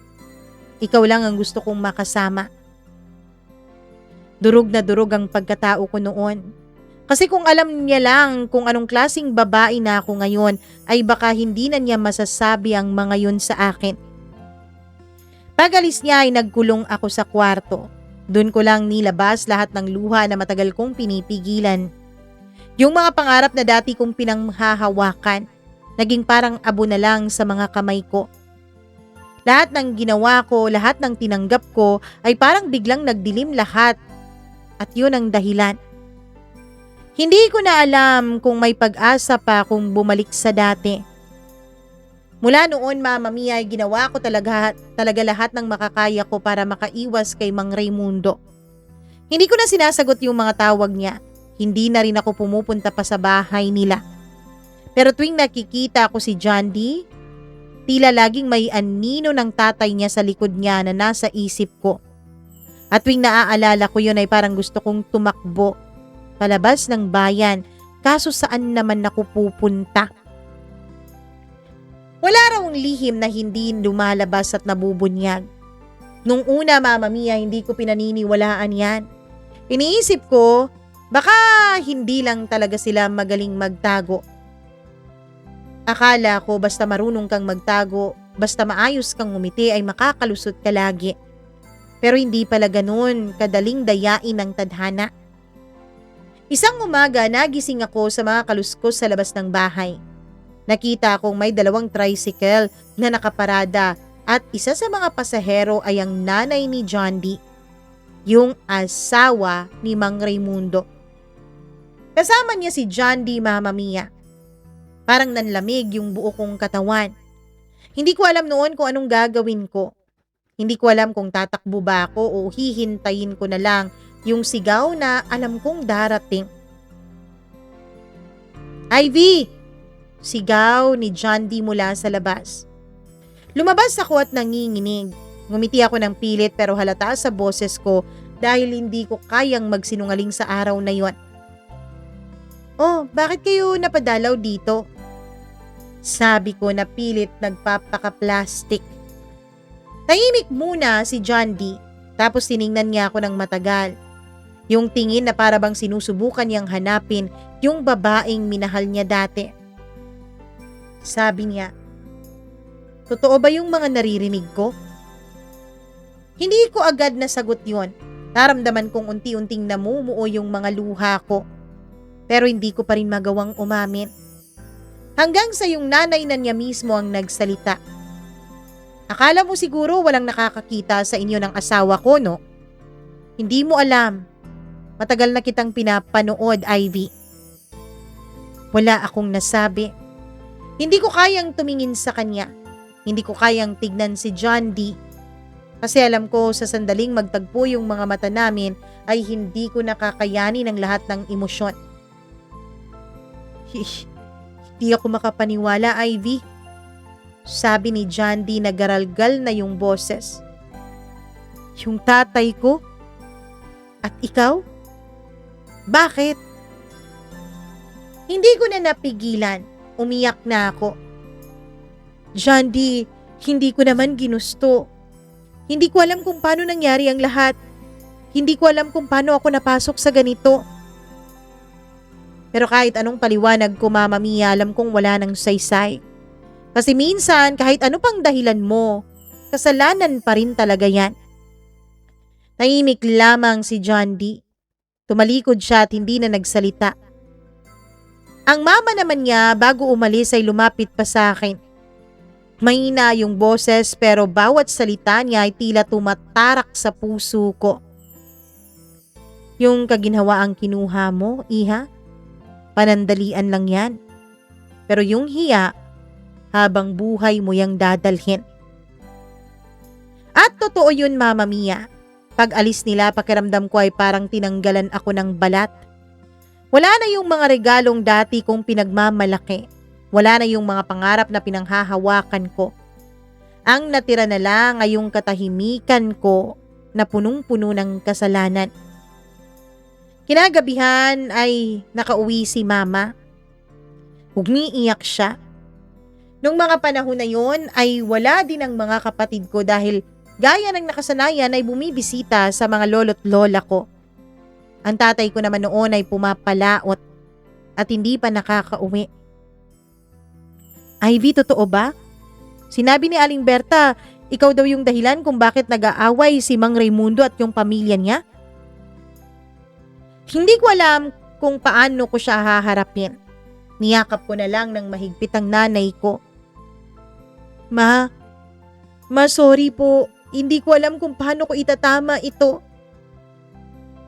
A: Ikaw lang ang gusto kong makasama. Durog na durog ang pagkatao ko noon. Kasi kung alam niya lang kung anong klaseng babae na ako ngayon, ay baka hindi na niya masasabi ang mga yun sa akin. Pag-alis niya ay nagkulong ako sa kwarto. Doon ko lang nilabas lahat ng luha na matagal kong pinipigilan. Yung mga pangarap na dati kong pinanghahawakan, naging parang abo na lang sa mga kamay ko. Lahat ng ginawa ko, lahat ng tinanggap ko ay parang biglang nagdilim lahat. At yun ang dahilan Hindi ko na alam kung may pag-asa pa kung bumalik sa dati. Mula noon, Mama Mia, ay ginawa ko talaga lahat ng makakaya ko para makaiwas kay Mang Raimundo. Hindi ko na sinasagot yung mga tawag niya. Hindi na rin ako pumupunta pa sa bahay nila. Pero tuwing nakikita ko si John D, tila laging may anino ng tatay niya sa likod niya na nasa isip ko. At tuwing naaalala ko yun ay parang gusto kong tumakbo palabas ng bayan, kaso saan naman ako pupunta? Wala raw lihim na hindi lumalabas at nabubunyag. Nung una, Mama Mia, hindi ko pinaniniwalaan yan. Iniisip ko, baka hindi lang talaga sila magaling magtago. Akala ko basta marunong kang magtago, basta maayos kang ngumiti ay makakalusot ka lagi. Pero hindi pala ganun, kadaling dayain ng tadhana. Isang umaga, nagising ako sa mga kaluskos sa labas ng bahay. Nakita kong may 2 tricycle na nakaparada at isa sa mga pasahero ay ang nanay ni John D, yung asawa ni Mang Raimundo. Kasama niya si John D, Mama Mia. Parang nanlamig yung buo kong katawan. Hindi ko alam noon kung anong gagawin ko. Hindi ko alam kung tatakbo ba ako o hihintayin ko na lang yung sigaw na alam kong darating. Ivy! Sigaw ni John D mula sa labas. Lumabas ako at nanginginig. Ngumiti ako ng pilit pero halata sa boses ko dahil hindi ko kayang magsinungaling sa araw na yon. Oh, bakit kayo napadalaw dito? Sabi ko na pilit nagpapaka-plastic. Tahimik muna si John D, tapos tiningnan niya ako ng matagal. Yung tingin na para bang sinusubukan niyang hanapin yung babaeng minahal niya dati. Sabi niya, totoo ba yung mga naririnig ko? Hindi ko agad nasagot yon. Naramdaman kong unti-unting namumuo yung mga luha ko. Pero hindi ko pa rin magawang umamin. Hanggang sa yung nanay na niya mismo ang nagsalita. Akala mo siguro walang nakakakita sa inyo ng asawa ko, no? Hindi mo alam. Matagal na kitang pinapanood, Ivy. Wala akong nasabi. Hindi ko kayang tumingin sa kanya. Hindi ko kayang tignan si John D. Kasi alam ko sa sandaling magtagpo yung mga mata namin ay hindi ko nakakayani ng lahat ng emosyon. Hindi ako makapaniwala, Ivy. Sabi ni John D na garalgal na yung boses. Yung tatay ko? At ikaw? Bakit? Hindi ko na napigilan. Umiyak na ako. John D, hindi ko naman ginusto. Hindi ko alam kung paano nangyari ang lahat. Hindi ko alam kung paano ako napasok sa ganito. Pero kahit anong paliwanag ko, Mama Mia, alam kong wala nang saysay. Kasi minsan, kahit ano pang dahilan mo, kasalanan pa rin talaga yan. Tahimik lamang si John D. Tumalikod siya at hindi na nagsalita. Ang mama naman niya bago umalis ay lumapit pa sa akin. Mahina yung boses pero bawat salita niya ay tila tumatarak sa puso ko. Yung kaginhawaang kinuha mo, Iha, panandalian lang yan. Pero yung hiya, habang buhay mo yang dadalhin. At totoo yun, Mama Mia. Pag alis nila, pakiramdam ko ay parang tinanggalan ako ng balat. Wala na yung mga regalong dati kong pinagmamalaki. Wala na yung mga pangarap na pinanghahawakan ko. Ang natira na lang ay yung katahimikan ko na punong-puno ng kasalanan. Kinagabihan ay nakauwi si Mama. Umiiyak siya. Nung mga panahon na yon ay wala din ang mga kapatid ko dahil gaya ng nakasanayan ay bumibisita sa mga lolo't lola ko. Ang tatay ko naman noon ay pumapalaot at hindi pa nakakauwi. Ivy, totoo ba? Sinabi ni Aling Berta, ikaw daw yung dahilan kung bakit nag-aaway si Mang Raimundo at yung pamilya niya? Hindi ko alam kung paano ko siya haharapin. Niyakap ko na lang ng mahigpit ang nanay ko. Ma, sorry po. Hindi ko alam kung paano ko itatama ito.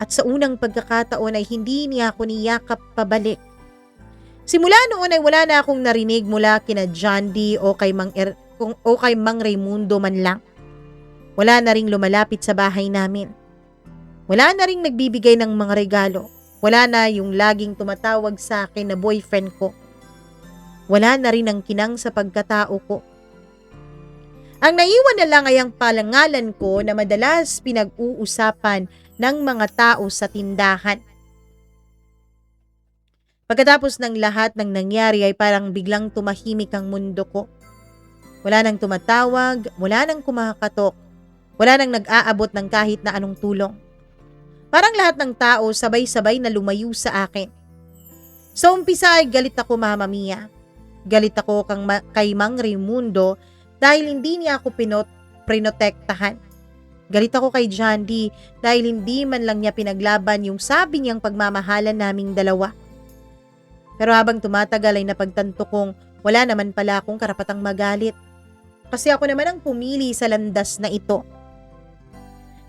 A: At sa unang pagkakataon ay hindi niya ako niyakap pabalik. Simula noon ay wala na akong narinig mula kina John D. o kay Mang Raimundo man lang. Wala na ring lumalapit sa bahay namin. Wala na ring nagbibigay ng mga regalo. Wala na yung laging tumatawag sa akin na boyfriend ko. Wala na rin ang kinang sa pagkatao ko. Ang naiwan na lang ay ang palangalan ko na madalas pinag-uusapan ng mga tao sa tindahan. Pagkatapos ng lahat ng nangyari ay parang biglang tumahimik ang mundo ko. Wala nang tumatawag, wala nang kumakatok, wala nang nag-aabot ng kahit na anong tulong. Parang lahat ng tao sabay-sabay na lumayo sa akin. Sa umpisa ay galit ako, Mama Mia. Galit ako kay Mang Raimundo dahil hindi niya ako prinotektahan. Galit ako kay John D dahil hindi man lang niya pinaglaban yung sabi niyang pagmamahalan naming dalawa. Pero habang tumatagal ay napagtanto kong wala naman pala akong karapatang magalit. Kasi ako naman ang pumili sa landas na ito.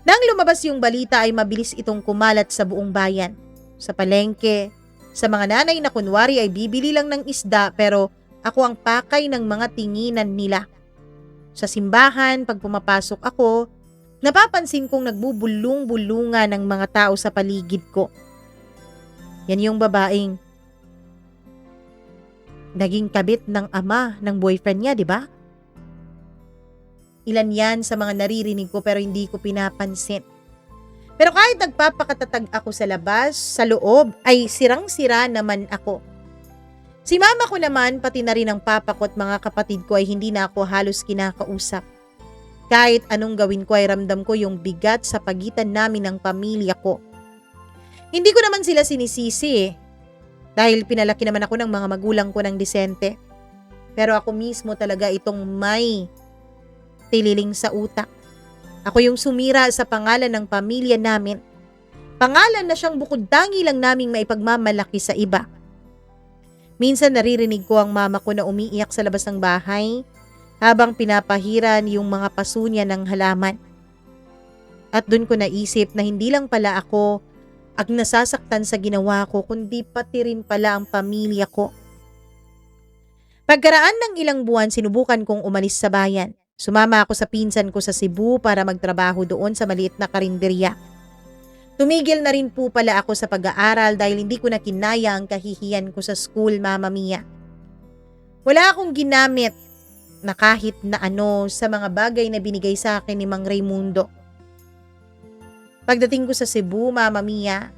A: Nang lumabas yung balita ay mabilis itong kumalat sa buong bayan. Sa palengke, sa mga nanay na kunwari ay bibili lang ng isda pero ako ang pakay ng mga tinginan nila. Sa simbahan, pag pumapasok ako, napapansin kong nagbubulong-bulungan ng mga tao sa paligid ko. Yan yung babaeng naging kabit ng ama ng boyfriend niya, di ba? Ilan yan sa mga naririnig ko pero hindi ko pinapansin. Pero kahit nagpapakatatag ako sa labas, sa loob, ay sirang-sira naman ako. Si mama ko naman, pati na rin ang papa ko at mga kapatid ko ay hindi na ako halos kinakausap. Kahit anong gawin ko ay ramdam ko yung bigat sa pagitan namin ng pamilya ko. Hindi ko naman sila sinisisi dahil pinalaki naman ako ng mga magulang ko ng disente. Pero ako mismo talaga itong may tililing sa utak. Ako yung sumira sa pangalan ng pamilya namin. Pangalan na siyang bukod-tangi lang naming maipagmamalaki sa iba. Minsan naririnig ko ang mama ko na umiiyak sa labas ng bahay habang pinapahiran yung mga pasunya ng halaman. At dun ko naisip na hindi lang pala ako ang nasasaktan sa ginawa ko kundi pati rin pala ang pamilya ko. Pagkaraan ng ilang buwan sinubukan kong umalis sa bayan. Sumama ako sa pinsan ko sa Cebu para magtrabaho doon sa maliit na karinderya. Tumigil na rin po pala ako sa pag-aaral dahil hindi ko na kinaya ang kahihiyan ko sa school, Mama Mia. Wala akong ginamit na kahit na ano sa mga bagay na binigay sa akin ni Mang Raimundo. Pagdating ko sa Cebu, Mama Mia,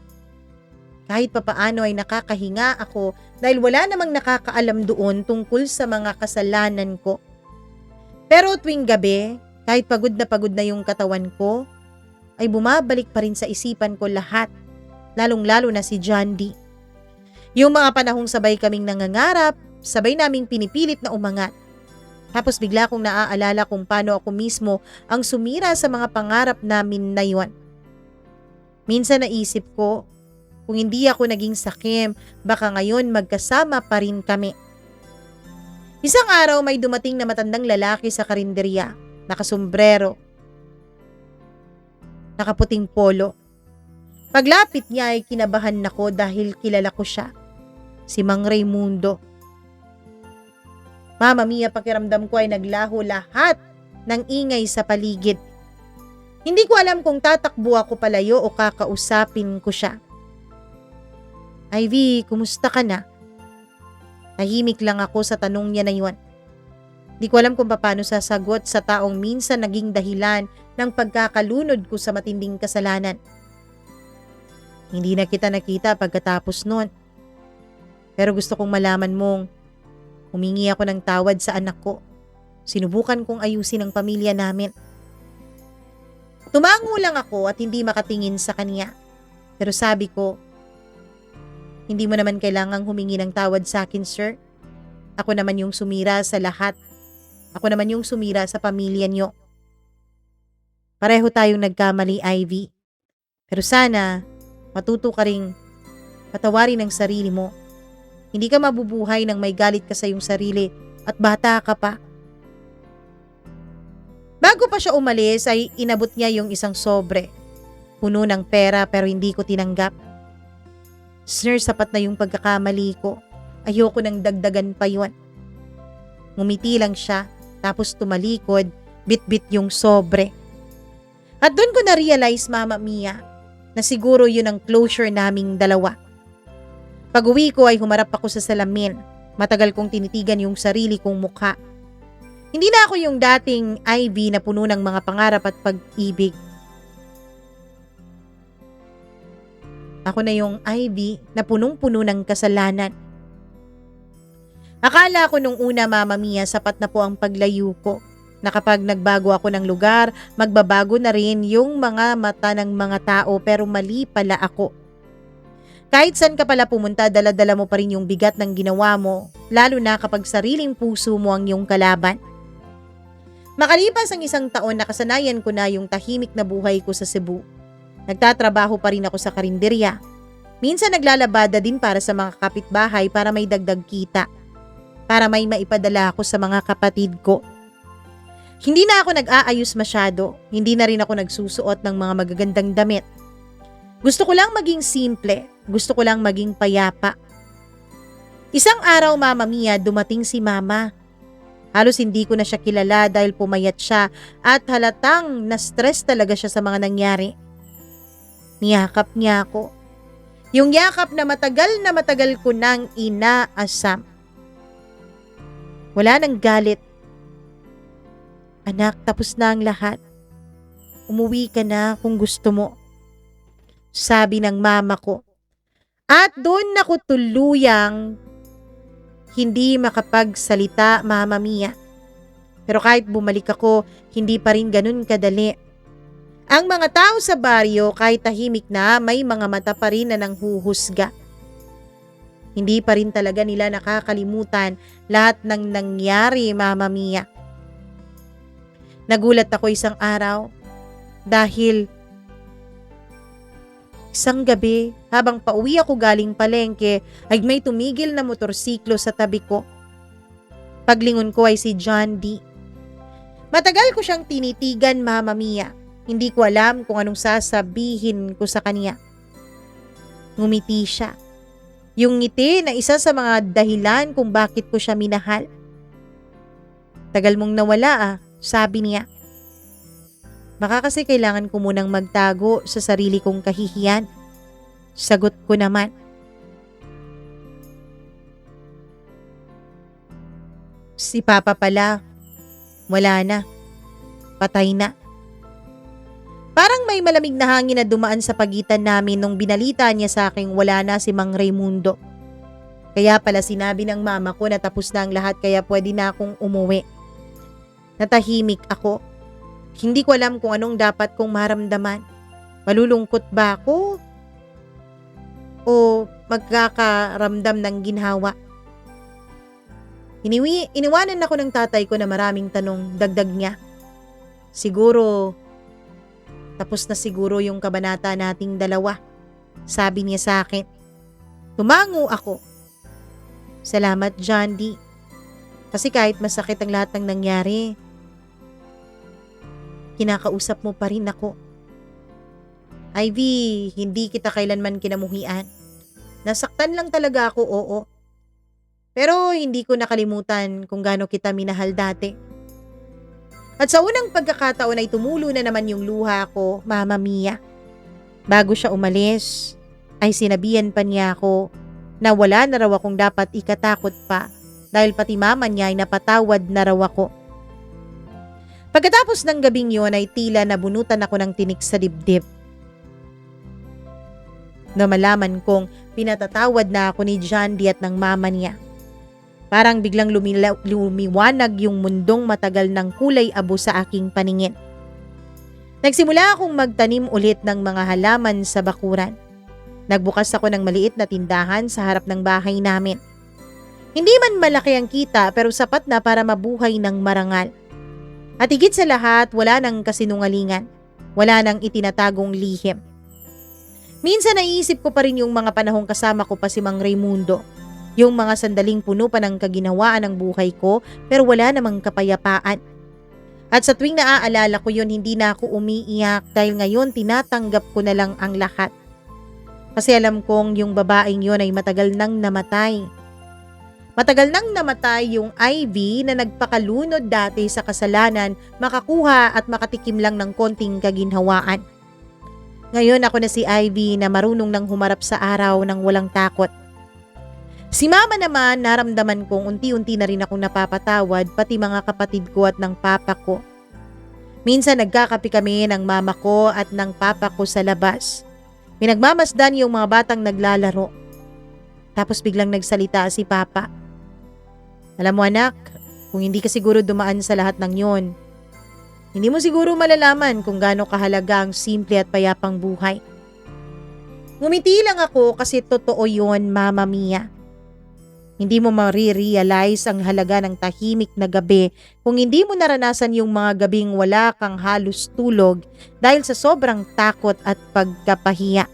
A: kahit papaano ay nakakahinga ako dahil wala namang nakakaalam doon tungkol sa mga kasalanan ko. Pero tuwing gabi, kahit pagod na yung katawan ko, ay bumabalik pa rin sa isipan ko lahat, lalong-lalo na si John D. Yung mga panahong sabay kaming nangangarap, sabay naming pinipilit na umangat. Tapos bigla kong naaalala kung paano ako mismo ang sumira sa mga pangarap namin na yun. Minsan naisip ko, kung hindi ako naging sakim, baka ngayon magkasama pa rin kami. Isang araw may dumating na matandang lalaki sa karinderya, nakasombrero, nakaputing polo. Paglapit niya ay kinabahan ako dahil kilala ko siya, si Mang Raimundo. Mama Mia, pakiramdam ko ay naglaho lahat ng ingay sa paligid. Hindi ko alam kung tatakbo ako palayo o kakausapin ko siya. Ivy, kumusta ka na? Tahimik lang ako sa tanong niya na yun. Di ko alam kung paano sasagot sa taong minsan naging dahilan ng pagkakalunod ko sa matinding kasalanan. Hindi na kita nakita pagkatapos nun. Pero gusto kong malaman mong humingi ako ng tawad sa anak ko. Sinubukan kong ayusin ang pamilya namin. Tumango lang ako at hindi makatingin sa kanya. Pero sabi ko, hindi mo naman kailangang humingi ng tawad sa akin, sir. Ako naman yung sumira sa lahat. Ako naman yung sumira sa pamilya niyo. Pareho tayong nagkamali, Ivy. Pero sana, matuto ka ring patawarin ang sarili mo. Hindi ka mabubuhay nang may galit ka sa iyong sarili at bata ka pa. Bago pa siya umalis ay inabot niya yung isang sobre. Puno ng pera pero hindi ko tinanggap. Sir, sapat na yung pagkakamali ko. Ayoko nang dagdagan pa yun. Ngumiti lang siya, tapos tumalikod, bit-bit yung sobre. At doon ko na-realize, Mama Mia, na siguro yun ang closure naming dalawa. Pag-uwi ko ay humarap ako sa salamin. Matagal kong tinitigan yung sarili kong mukha. Hindi na ako yung dating Ivy na puno ng mga pangarap at pag-ibig. Ako na yung Ivy na punong-puno ng kasalanan. Akala ko nung una, Mama Mia, sapat na po ang paglayo ko. Na kapag nagbago ako ng lugar, magbabago na rin yung mga mata ng mga tao, pero mali pala ako. Kahit saan ka pala pumunta, dala-dala mo pa rin yung bigat ng ginawa mo, lalo na kapag sariling puso mo ang iyong kalaban. Makalipas ang 1 taon, nakasanayan ko na yung tahimik na buhay ko sa Cebu. Nagtatrabaho pa rin ako sa karinderya. Minsan naglalabada din para sa mga kapitbahay para may dagdag kita. Para may maipadala ako sa mga kapatid ko. Hindi na ako nag-aayos masyado. Hindi na rin ako nagsusuot ng mga magagandang damit. Gusto ko lang maging simple. Gusto ko lang maging payapa. Isang araw, Mama Mia, dumating si Mama. Halos hindi ko na siya kilala dahil pumayat siya at halatang na-stress talaga siya sa mga nangyari. Niyakap niya ako. Yung yakap na matagal ko nang inaasam. Wala nang galit. Anak, tapos na ang lahat. Umuwi ka na kung gusto mo. Sabi ng mama ko. At doon ako tuluyang hindi makapagsalita, Mama Mia. Pero kahit bumalik ako, hindi pa rin ganun kadali. Ang mga tao sa baryo, kahit tahimik na, may mga mata pa rin na nanghuhusga. Hindi pa rin talaga nila nakakalimutan lahat ng nangyari, Mama Mia. Nagulat ako isang araw dahil isang gabi, habang pauwi ako galing palengke, ay may tumigil na motorsiklo sa tabi ko. Paglingon ko ay si John D. Matagal ko siyang tinitigan, Mama Mia. Hindi ko alam kung anong sasabihin ko sa kanya. Ngumiti siya. Yung ngiti na isa sa mga dahilan kung bakit ko siya minahal. Tagal mong nawala sabi niya. Baka kasi kailangan ko munang magtago sa sarili kong kahihiyan. Sagot ko naman. Si Papa pala, wala na. Patay na. Parang may malamig na hangin na dumaan sa pagitan namin nung binalita niya sa aking wala na si Mang Raimundo. Kaya pala sinabi ng mama ko na tapos na ang lahat kaya pwede na akong umuwi. Natahimik ako. Hindi ko alam kung anong dapat kong maramdaman. Malulungkot ba ako? O magkakaramdam ng ginhawa? Iniwanan ako ng tatay ko na maraming tanong, dagdag niya. Siguro, tapos na siguro yung kabanata nating dalawa. Sabi niya sa akin. Tumango ako. Salamat, John D. Kasi kahit masakit ang lahat ng nangyari, kinakausap mo pa rin ako. Ivy, hindi kita kailanman kinamuhian. Nasaktan lang talaga ako, oo. Pero hindi ko nakalimutan kung gaano kita minahal dati. At sa unang pagkakataon ay tumulo na naman yung luha ko, Mama Mia. Bago siya umalis, ay sinabihan pa niya ako na wala na raw akong dapat ikatakot pa dahil pati mama niya ay napatawad na raw ako. Pagkatapos ng gabing yun ay tila nabunutan ako ng tinik sa dibdib. Na malaman kong pinatatawad na ako ni John D at ng mama niya. Parang biglang lumiwanag yung mundong matagal ng kulay abo sa aking paningin. Nagsimula akong magtanim ulit ng mga halaman sa bakuran. Nagbukas ako ng maliit na tindahan sa harap ng bahay namin. Hindi man malaki ang kita pero sapat na para mabuhay ng marangal. At higit sa lahat, wala nang kasinungalingan. Wala nang itinatagong lihim. Minsan naiisip ko pa rin yung mga panahong kasama ko pa si Mang Raimundo. Yung mga sandaling puno pa ng kaginhawaan ng buhay ko pero wala namang kapayapaan. At sa tuwing naaalala ko yun, hindi na ako umiiyak dahil ngayon tinatanggap ko na lang ang lahat. Kasi alam kong yung babaeng yun ay matagal nang namatay. Matagal nang namatay yung Ivy na nagpakalunod dati sa kasalanan, makakuha at makatikim lang ng konting kaginhawaan. Ngayon ako na si Ivy na marunong nang humarap sa araw ng walang takot. Si mama naman, naramdaman kong unti-unti na rin akong napapatawad, pati mga kapatid ko at ng papa ko. Minsan nagkakapi kami ng mama ko at ng papa ko sa labas. Pinagmamasdan yung mga batang naglalaro. Tapos biglang nagsalita si papa. Alam mo anak, kung hindi ka siguro dumaan sa lahat ng yon, hindi mo siguro malalaman kung gaano kahalaga ang simple at payapang buhay. Ngumiti lang ako kasi totoo yun, Mama Mia. Hindi mo marirealize ang halaga ng tahimik na gabi kung hindi mo naranasan yung mga gabing wala kang halos tulog dahil sa sobrang takot at pagkapahiya.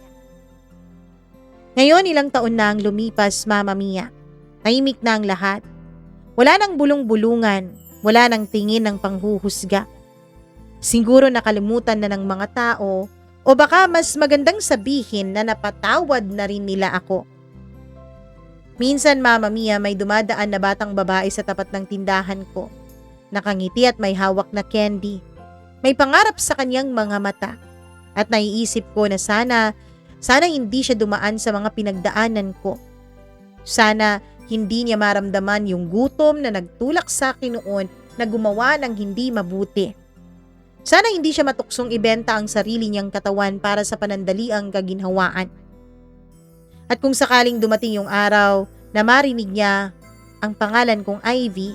A: Ngayon ilang taon na ang lumipas, Mama Mia. Tahimik na ang lahat. Wala nang bulong-bulungan, wala nang tingin ng panghuhusga. Siguro nakalimutan na ng mga tao o baka mas magandang sabihin na napatawad na rin nila ako. Minsan, Mama Mia, may dumadaan na batang babae sa tapat ng tindahan ko. Nakangiti at may hawak na candy. May pangarap sa kanyang mga mata. At naiisip ko na sana hindi siya dumaan sa mga pinagdaanan ko. Sana hindi niya maramdaman yung gutom na nagtulak sa akin noon na gumawa ng hindi mabuti. Sana hindi siya matuksong ibenta ang sarili niyang katawan para sa panandaliang kaginhawaan. At kung sakaling dumating yung araw na marinig niya ang pangalan kong Ivy,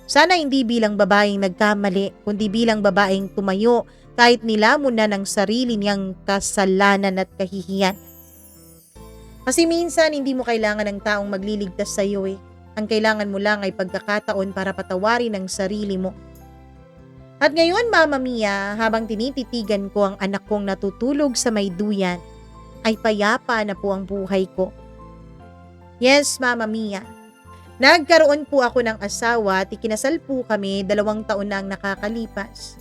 A: sana hindi bilang babaeng nagkamali, kundi bilang babaeng tumayo kahit nilamon na ng sarili niyang kasalanan at kahihiyan. Kasi minsan hindi mo kailangan ng taong magliligtas sa iyo . Ang kailangan mo lang ay pagkakataon para patawarin ang sarili mo. At ngayon, Mama Mia, habang tinititigan ko ang anak kong natutulog sa may duyan, ay payapa na po ang buhay ko. Yes, Mama Mia. Nagkaroon po ako ng asawa at ikinasal po kami 2 taon na ang nakakalipas.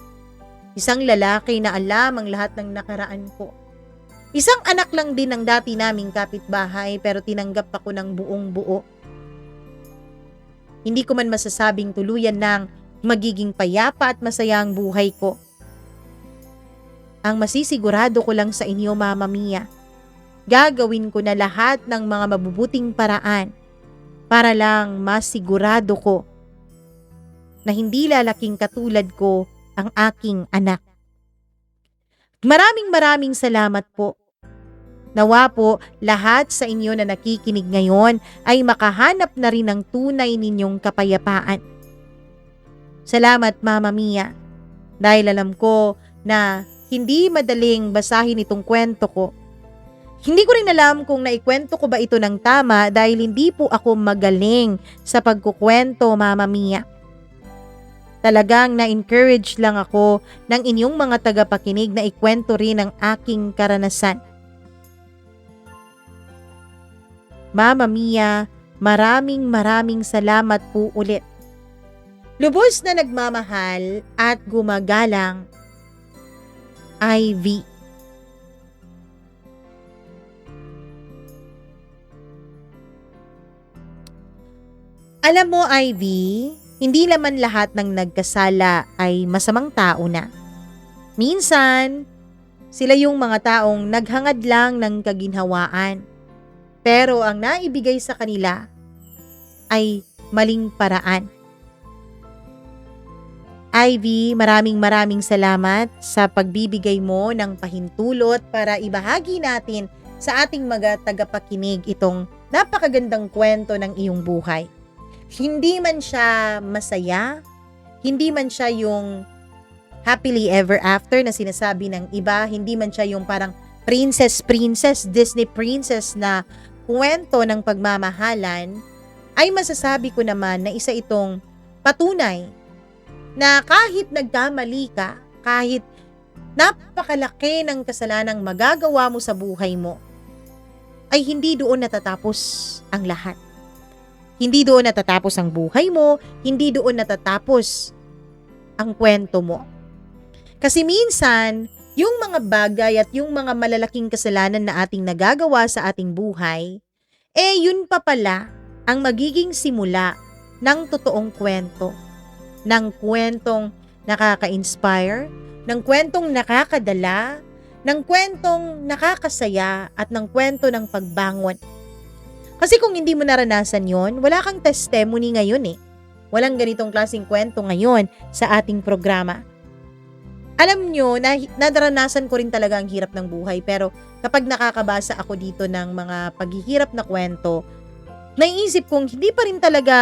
A: Isang lalaki na alam ang lahat ng nakaraan ko. Isang anak lang din ng dati naming kapitbahay pero tinanggap ako ng buong buo. Hindi ko man masasabing tuluyan ng magiging payapa at masaya ang buhay ko. Ang masisigurado ko lang sa inyo, Mama Mia, gagawin ko na lahat ng mga mabubuting paraan para lang masigurado ko na hindi lalaking katulad ko ang aking anak. Maraming salamat po. Nawa po lahat sa inyo na nakikinig ngayon ay makahanap na rin ng tunay ninyong kapayapaan. Salamat, Mama Mia, dahil alam ko na hindi madaling basahin itong kwento ko. Hindi ko rin alam kung naikwento ko ba ito ng tama dahil hindi po ako magaling sa pagkukwento, Mama Mia. Talagang na-encourage lang ako ng inyong mga tagapakinig na ikwento rin ang aking karanasan. Mama Mia, maraming salamat po ulit. Lubos na nagmamahal at gumagalang, Ivy. Alam mo, Ivy, hindi naman lahat ng nagkasala ay masamang tao na. Minsan, sila yung mga taong naghangad lang ng kaginhawaan. Pero ang naibigay sa kanila ay maling paraan. Ivy, maraming salamat sa pagbibigay mo ng pahintulot para ibahagi natin sa ating mga tagapakinig itong napakagandang kwento ng iyong buhay. Hindi man siya masaya, hindi man siya yung happily ever after na sinasabi ng iba, hindi man siya yung parang princess, Disney princess na kwento ng pagmamahalan, ay masasabi ko naman na isa itong patunay na kahit nagkamali ka, kahit napakalaki ng kasalanang magagawa mo sa buhay mo, ay hindi doon natatapos ang lahat. Hindi doon natatapos ang buhay mo, hindi doon natatapos ang kwento mo. Kasi minsan, yung mga bagay at yung mga malalaking kasalanan na ating nagagawa sa ating buhay, yun pa pala ang magiging simula ng totoong kwento. Ng kwentong nakaka-inspire, ng kwentong nakakadala, ng kwentong nakakasaya at ng kwento ng pagbangon. Kasi kung hindi mo naranasan yon, wala kang testimony ngayon eh. Walang ganitong klaseng kwento ngayon sa ating programa. Alam nyo, naranasan ko rin talaga ang hirap ng buhay, pero kapag nakakabasa ako dito ng mga paghihirap na kwento, naiisip kong hindi pa rin talaga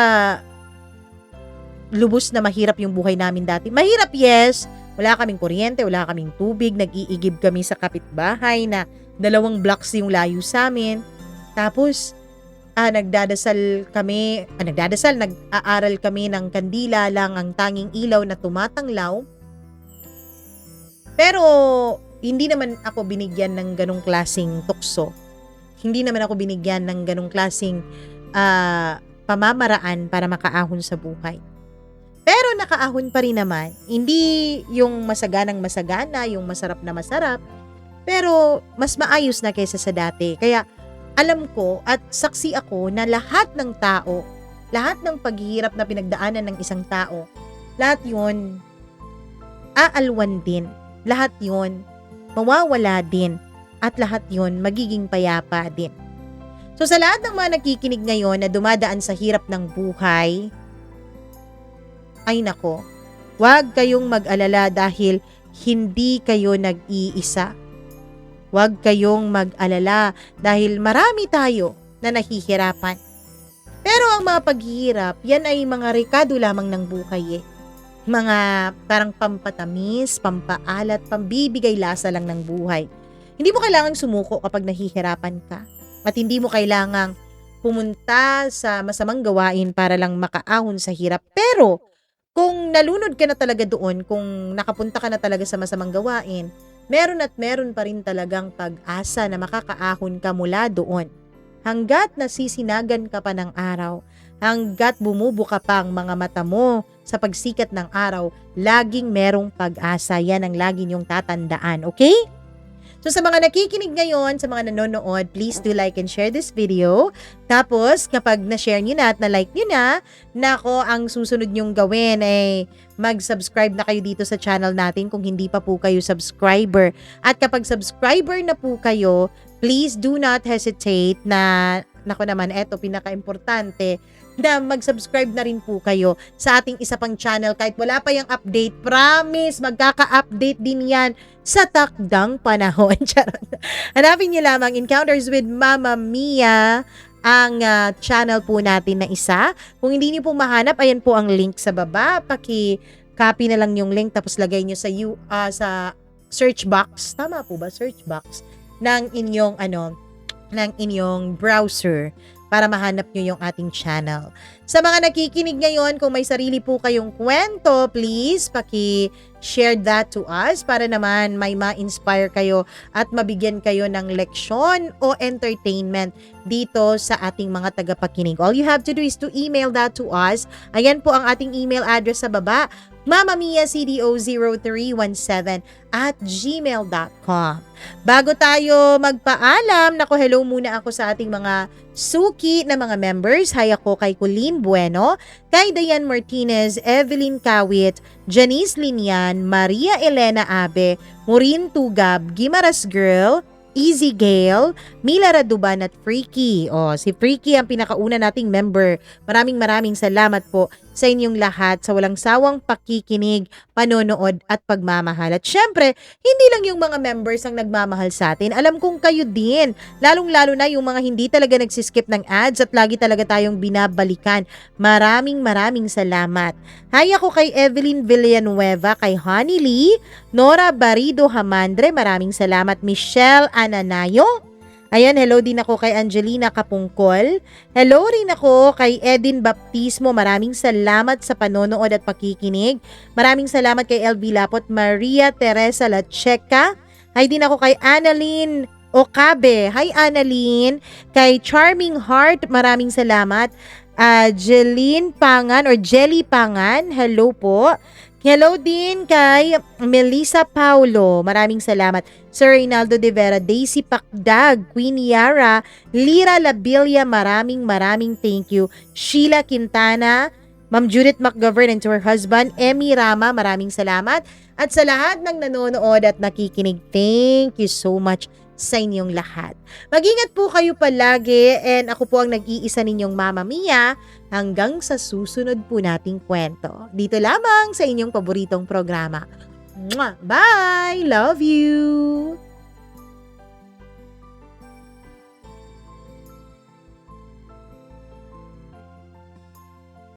A: lubos na mahirap yung buhay namin dati. Mahirap, yes. Wala kaming kuryente, wala kaming tubig, nag-iigib kami sa kapitbahay na 2 blocks yung layo sa amin. Tapos, nag-aaral kami ng kandila lang ang tanging ilaw na tumatanglaw. Pero, hindi naman ako binigyan ng ganong klaseng tukso. Hindi naman ako binigyan ng ganong klaseng pamamaraan para makaahon sa buhay. Pero nakaahon pa rin naman. Hindi yung masaganang masagana, yung masarap na masarap. Pero mas maayos na kaysa sa dati. Kaya alam ko at saksi ako na lahat ng tao, lahat ng paghihirap na pinagdaanan ng isang tao, lahat yun aalwan din. Lahat yun mawawala din. At lahat yun magiging payapa din. So sa lahat ng mga nakikinig ngayon na dumadaan sa hirap ng buhay, ay nako, huwag kayong mag-alala dahil hindi kayo nag-iisa. Huwag kayong mag-alala dahil marami tayo na nahihirapan. Pero ang mga paghihirap, yan ay mga rekado lamang ng buhay eh. Mga parang pampatamis, pampaalat, pambibigay lasa lang ng buhay. Hindi mo kailangang sumuko kapag nahihirapan ka. At hindi mo kailangang pumunta sa masamang gawain para lang makaahon sa hirap. Pero, kung nalunod ka na talaga doon, kung nakapunta ka na talaga sa masamang gawain, meron at meron pa rin talagang pag-asa na makakaahon ka mula doon. Hanggat nasisinagan ka pa ng araw, hanggat bumubuka pa ang mga mata mo sa pagsikat ng araw, laging merong pag-asa. Yan ang lagi niyong tatandaan, okay? So sa mga nakikinig ngayon, sa mga nanonood, please do like and share this video. Tapos kapag na-share nyo na at na-like nyo na, nako, ang susunod nyong gawin ay mag-subscribe na kayo dito sa channel natin kung hindi pa po kayo subscriber. At kapag subscriber na po kayo, please do not hesitate na, nako naman, eto pinaka-importante, na mag-subscribe na rin po kayo sa ating isa pang channel. Kahit wala pa yung update, promise, magkaka-update din yan sa takdang panahon. Hanapin niyo lamang Encounters with Mama Mia, ang channel po natin na isa. Kung hindi niyo po mahanap, ayan po ang link sa baba. Paki-copy na lang yung link tapos lagay niyo sa search box. Tama po ba? Search box ng inyong browser para mahanap nyo yung ating channel. Sa mga nakikinig ngayon, kung may sarili po kayong kwento, please paki-share that to us para naman may ma-inspire kayo at mabigyan kayo ng leksyon o entertainment dito sa ating mga tagapakinig. All you have to do is to email that to us. Ayan po ang ating email address sa baba, mamamiacdo00317@gmail.com. Bago tayo magpaalam, hello muna ako sa ating mga suki na mga members. Hi ako kay Colleen Bueno, kay Diane Martinez, Evelyn Kawit, Janice Linian, Maria Elena Abe, Maureen Tugab, Gimaras Girl, Easy Gale, Mila Raduban at Freaky. Si Freaky ang pinakauna nating member. Maraming salamat po sa inyong lahat sa walang sawang pakikinig, panonood at pagmamahal. At syempre, hindi lang yung mga members ang nagmamahal sa atin. Alam kong kayo din. Lalong-lalo na yung mga hindi talaga nagsiskip ng ads at lagi talaga tayong binabalikan. Maraming salamat. Hi ako kay Evelyn Villanueva, kay Honey Lee, Nora Barido Hamandre, maraming salamat. Michelle Ananayo. Ayan, hello din ako kay Angelina Kapungkol. Hello rin ako kay Edin Baptismo. Maraming salamat sa panonood at pakikinig. Maraming salamat kay LV Lapot, Maria Teresa Lacheca. Hi din ako kay Annalyn Okabe. Hi Annalyn. Kay Charming Heart, maraming salamat. Jeline Pangan or Jelly Pangan, hello po. Hello din kay Melissa Paulo. Maraming salamat. Sir Reynaldo de Vera, Daisy Pacdag, Queen Yara, Lira Labilia, maraming thank you. Sheila Quintana, Ma'am Judith McGovern and to her husband, Emmy Rama, maraming salamat. At sa lahat ng nanonood at nakikinig, thank you so much sa inyong lahat. Mag-ingat po kayo palagi and ako po ang nag-iisa ninyong Mama Mia hanggang sa susunod po nating kwento. Dito lamang sa inyong paboritong programa. Mwah! Bye! Love you!